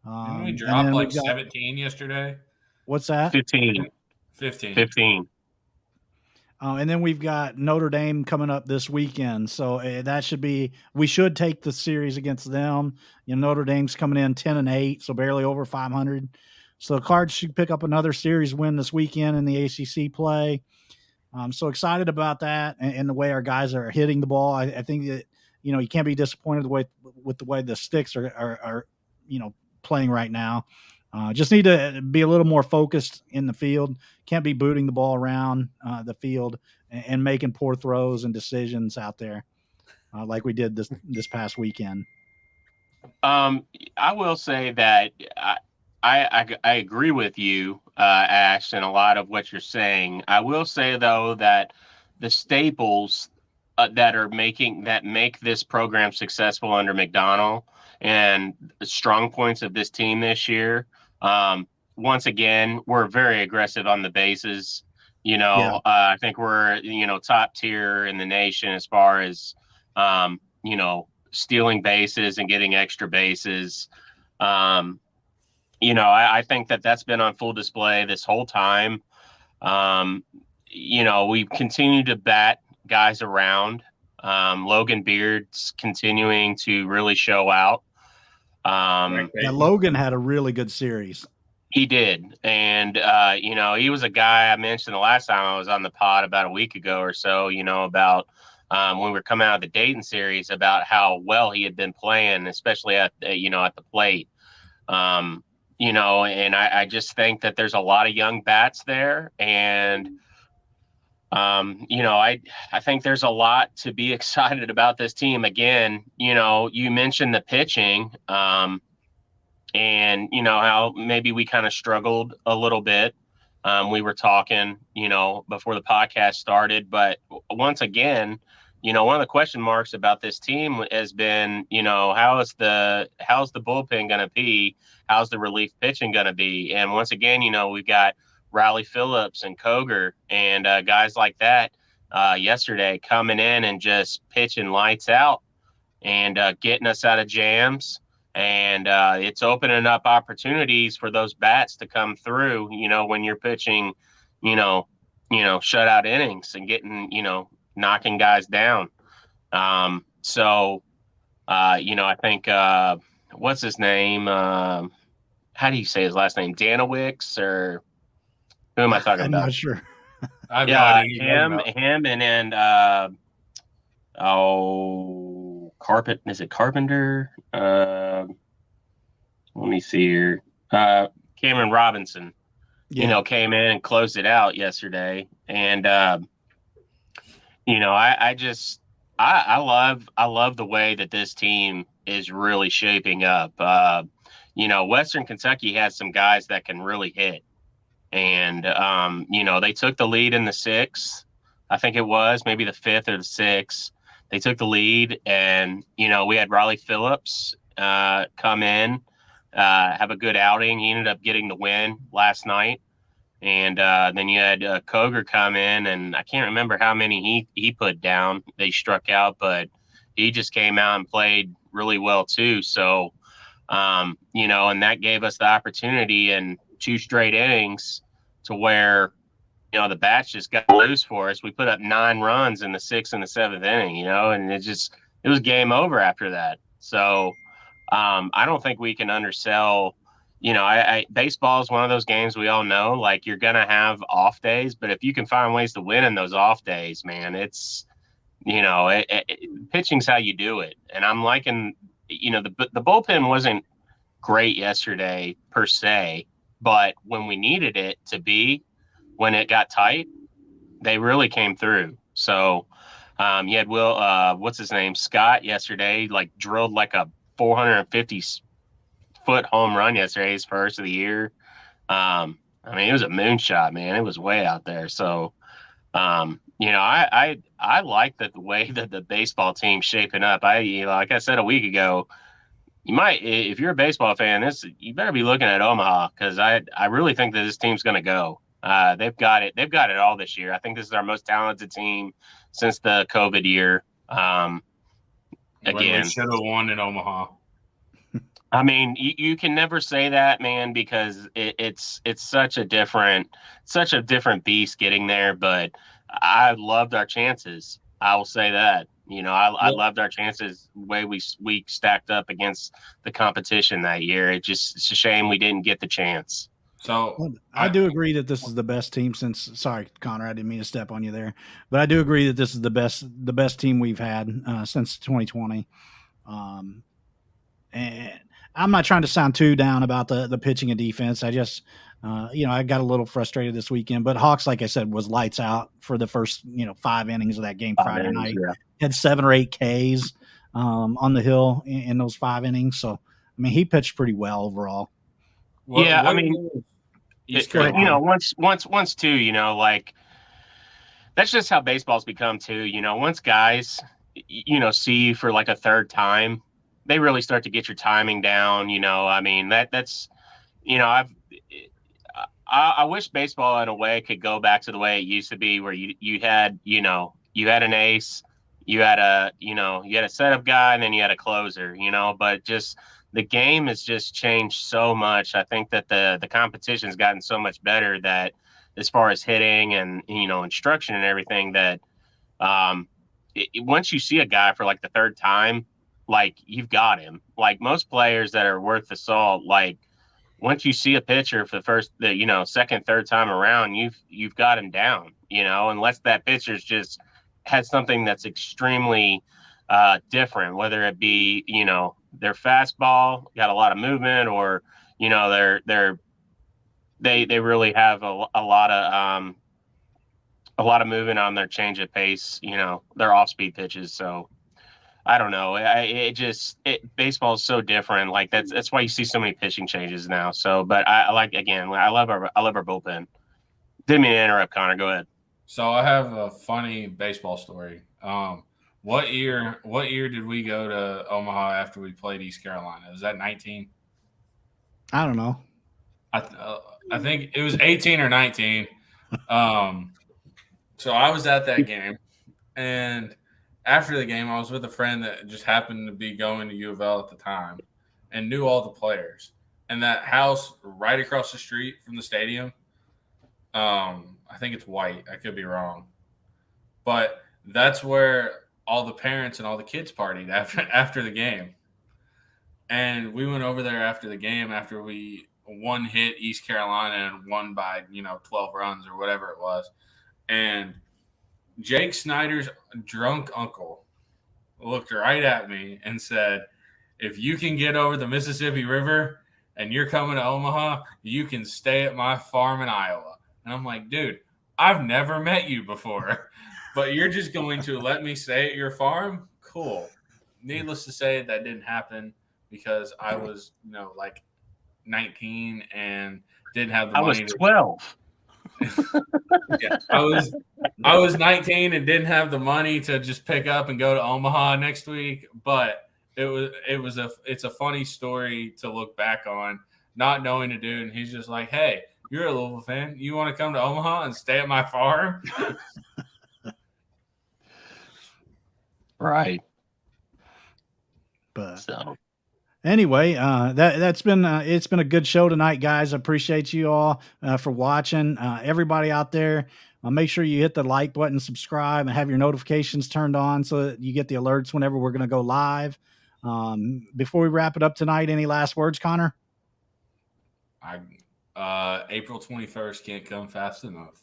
Didn't we drop 17 yesterday? What's that? 15. And then we've got Notre Dame coming up this weekend. So we should take the series against them. Notre Dame's coming in 10-8, so barely over 500. So the Cards should pick up another series win this weekend in the ACC play. I'm so excited about that and the way our guys are hitting the ball. I think that, you can't be disappointed with the way the sticks are playing right now. Just need to be a little more focused in the field. Can't be booting the ball around the field and making poor throws and decisions out there like we did this past weekend. I will say that I agree with you, Ash, and a lot of what you're saying. I will say, though, that the staples that make this program successful under McDonald and the strong points of this team this year, once again, we're very aggressive on the bases. I think we're, top tier in the nation as far as, stealing bases and getting extra bases. I think that's been on full display this whole time. We continue to bat guys around. Logan Beard's continuing to really show out. Yeah, Logan had a really good series. He did. And, he was a guy I mentioned the last time I was on the pod about a week ago or so, about when we were coming out of the Dayton series, about how well he had been playing, especially at the plate. And I just think that there's a lot of young bats there. And, I think there's a lot to be excited about this team. Again, you mentioned the pitching. And how maybe we kind of struggled a little bit. We were talking, before the podcast started, but once again, one of the question marks about this team has been, how's the bullpen going to be? How's the relief pitching going to be? And once again, we've got Riley Phillips and Koger and guys like that yesterday coming in and just pitching lights out and getting us out of jams. And it's opening up opportunities for those bats to come through, when you're pitching, shutout innings and getting, knocking guys down. I think, what's his name? How do you say his last name? Danowicz, or who am I talking about? I'm not sure. Him, and then, is it Carpenter? Let me see here. Cameron Robinson, came in and closed it out yesterday. And, I love the way that this team is really shaping up. Western Kentucky has some guys that can really hit. And, they took the lead in the sixth. I think it was maybe the fifth or the sixth. They took the lead, and, we had Riley Phillips come in, have a good outing. He ended up getting the win last night. And then you had Koger come in, and I can't remember how many he put down. They struck out, but he just came out and played really well too. So, and that gave us the opportunity in 2 straight innings to where, the bats just got loose for us. We put up 9 runs in the 6th and the 7th inning, and it was game over after that. So I don't think we can undersell, baseball is one of those games we all know, like, you're going to have off days, but if you can find ways to win in those off days, man, it's, pitching's how you do it. And I'm liking, the bullpen wasn't great yesterday per se, but when we needed it to be, when it got tight, they really came through. So you had what's his name, Scott, yesterday, like, drilled like a 450-foot home run yesterday, his first of the year. It was a moonshot, man. It was way out there. So, I like the way that the baseball team's shaping up. Like I said a week ago, you might, if you're a baseball fan, you better be looking at Omaha, because I really think that this team's going to go. They've got it. They've got it all this year. I think this is our most talented team since the COVID year. Again, we should have won in Omaha. You can never say that, man, because it's such a different beast getting there. But I loved our chances. I will say that. I loved our chances, the way we stacked up against the competition that year. It's a shame we didn't get the chance. So I do agree that this is the best team since. Sorry, Connor, I didn't mean to step on you there, but I do agree that this is the best team we've had since 2020. And I'm not trying to sound too down about the pitching and defense. I just, I got a little frustrated this weekend. But Hawks, like I said, was lights out for the first 5 innings of that game Friday night. Yeah. Had 7 or 8 Ks on the hill in those 5 innings. So he pitched pretty well overall. Once too, like, that's just how baseball's become too. Once guys, see you for like a third time, they really start to get your timing down. That's, I wish baseball in a way could go back to the way it used to be, where you had an ace, you had a setup guy, and then you had a closer, but just the game has just changed so much. I think that the competition's gotten so much better that as far as hitting and, instruction and everything, that once you see a guy for like the third time, like you've got him. Like most players that are worth the salt, like once you see a pitcher for second, third time around, you've got him down, unless that pitcher's just has something that's extremely different, whether it be, their fastball got a lot of movement, or, they really have a lot of movement on their change of pace, their off speed pitches. So I don't know. Baseball is so different. Like that's why you see so many pitching changes now. So, but I love our bullpen. Didn't mean to interrupt, Connor. Go ahead. So I have a funny baseball story. What year did we go to Omaha after we played East Carolina? Was that 19? I don't know. I think it was 18 or 19. So I was at that game, and after the game, I was with a friend that just happened to be going to U of L at the time and knew all the players. And that house right across the street from the stadium, I think it's white. I could be wrong. But that's where all the parents and all the kids partied after the game. And we went over there after the game after we one hit East Carolina and won by, 12 runs or whatever it was. And Jake Snyder's drunk uncle looked right at me and said, if you can get over the Mississippi River and you're coming to Omaha, you can stay at my farm in Iowa. And I'm like, dude, I've never met you before, but you're just going to let me stay at your farm? Cool. Needless to say, that didn't happen because I was, like 19 and didn't have the money. I was 12. Yeah, I was 19 and didn't have the money to just pick up and go to Omaha next week, but it's a funny story to look back on, not knowing a dude, and he's just like, hey, you're a Louisville fan, you want to come to Omaha and stay at my farm? Right. But so anyway, it's been a good show tonight, guys. I appreciate you all for watching. Everybody out there, make sure you hit the like button, subscribe, and have your notifications turned on so that you get the alerts whenever we're going to go live. Before we wrap it up tonight, any last words, Connor? April 21st can't come fast enough.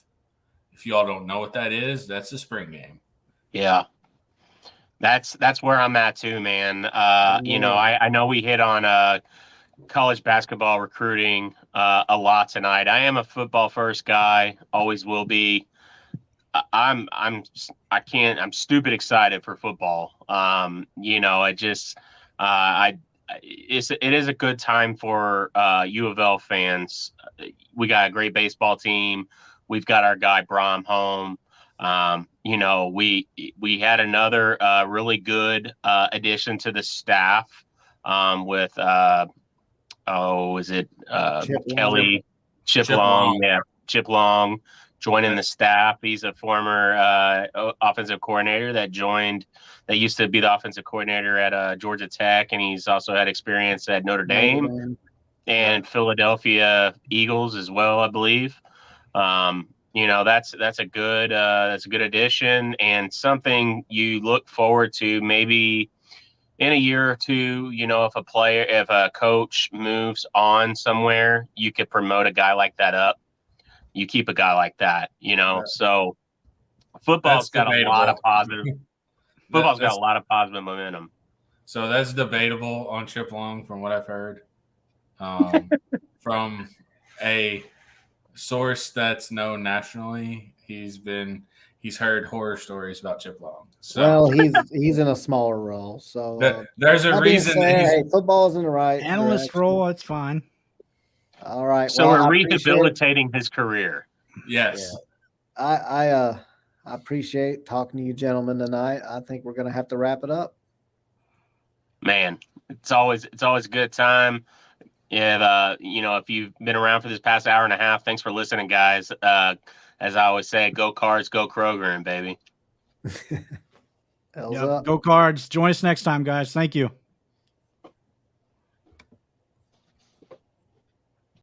If y'all don't know what that is, that's the spring game. Yeah. That's where I'm at too, man. I know we hit on college basketball recruiting a lot tonight. I am a football first guy, always will be. I'm stupid excited for football. It is a good time for U of L fans. We got a great baseball team. We've got our guy Brom home. We had another really good addition to the staff with Kelly Chip Long? Yeah, Chip Long joining the staff. He's a former offensive coordinator that used to be the offensive coordinator at Georgia Tech, and he's also had experience at Notre Dame and Philadelphia Eagles as well, I believe. That's a good addition and something you look forward to maybe in a year or two. If a coach moves on somewhere, you could promote a guy like that up. You keep a guy like that, Right. So football's got debatable. a lot of positive. Football's got a lot of positive momentum. So that's debatable on Chip Long, from what I've heard, from a source that's known nationally. He's heard horror stories about Chip Long. So well, he's in a smaller role, so there's a reason that football is in the right analyst direction. role. It's fine. All right. So we're rehabilitating his career. Yes. Yeah. I appreciate talking to you gentlemen tonight. I think we're going to have to wrap it up. Man, it's always a good time. Yeah, if you've been around for this past hour and a half, thanks for listening, guys. As I always say, go Cards, go Kroger, baby. Go Cards. Join us next time, guys. Thank you.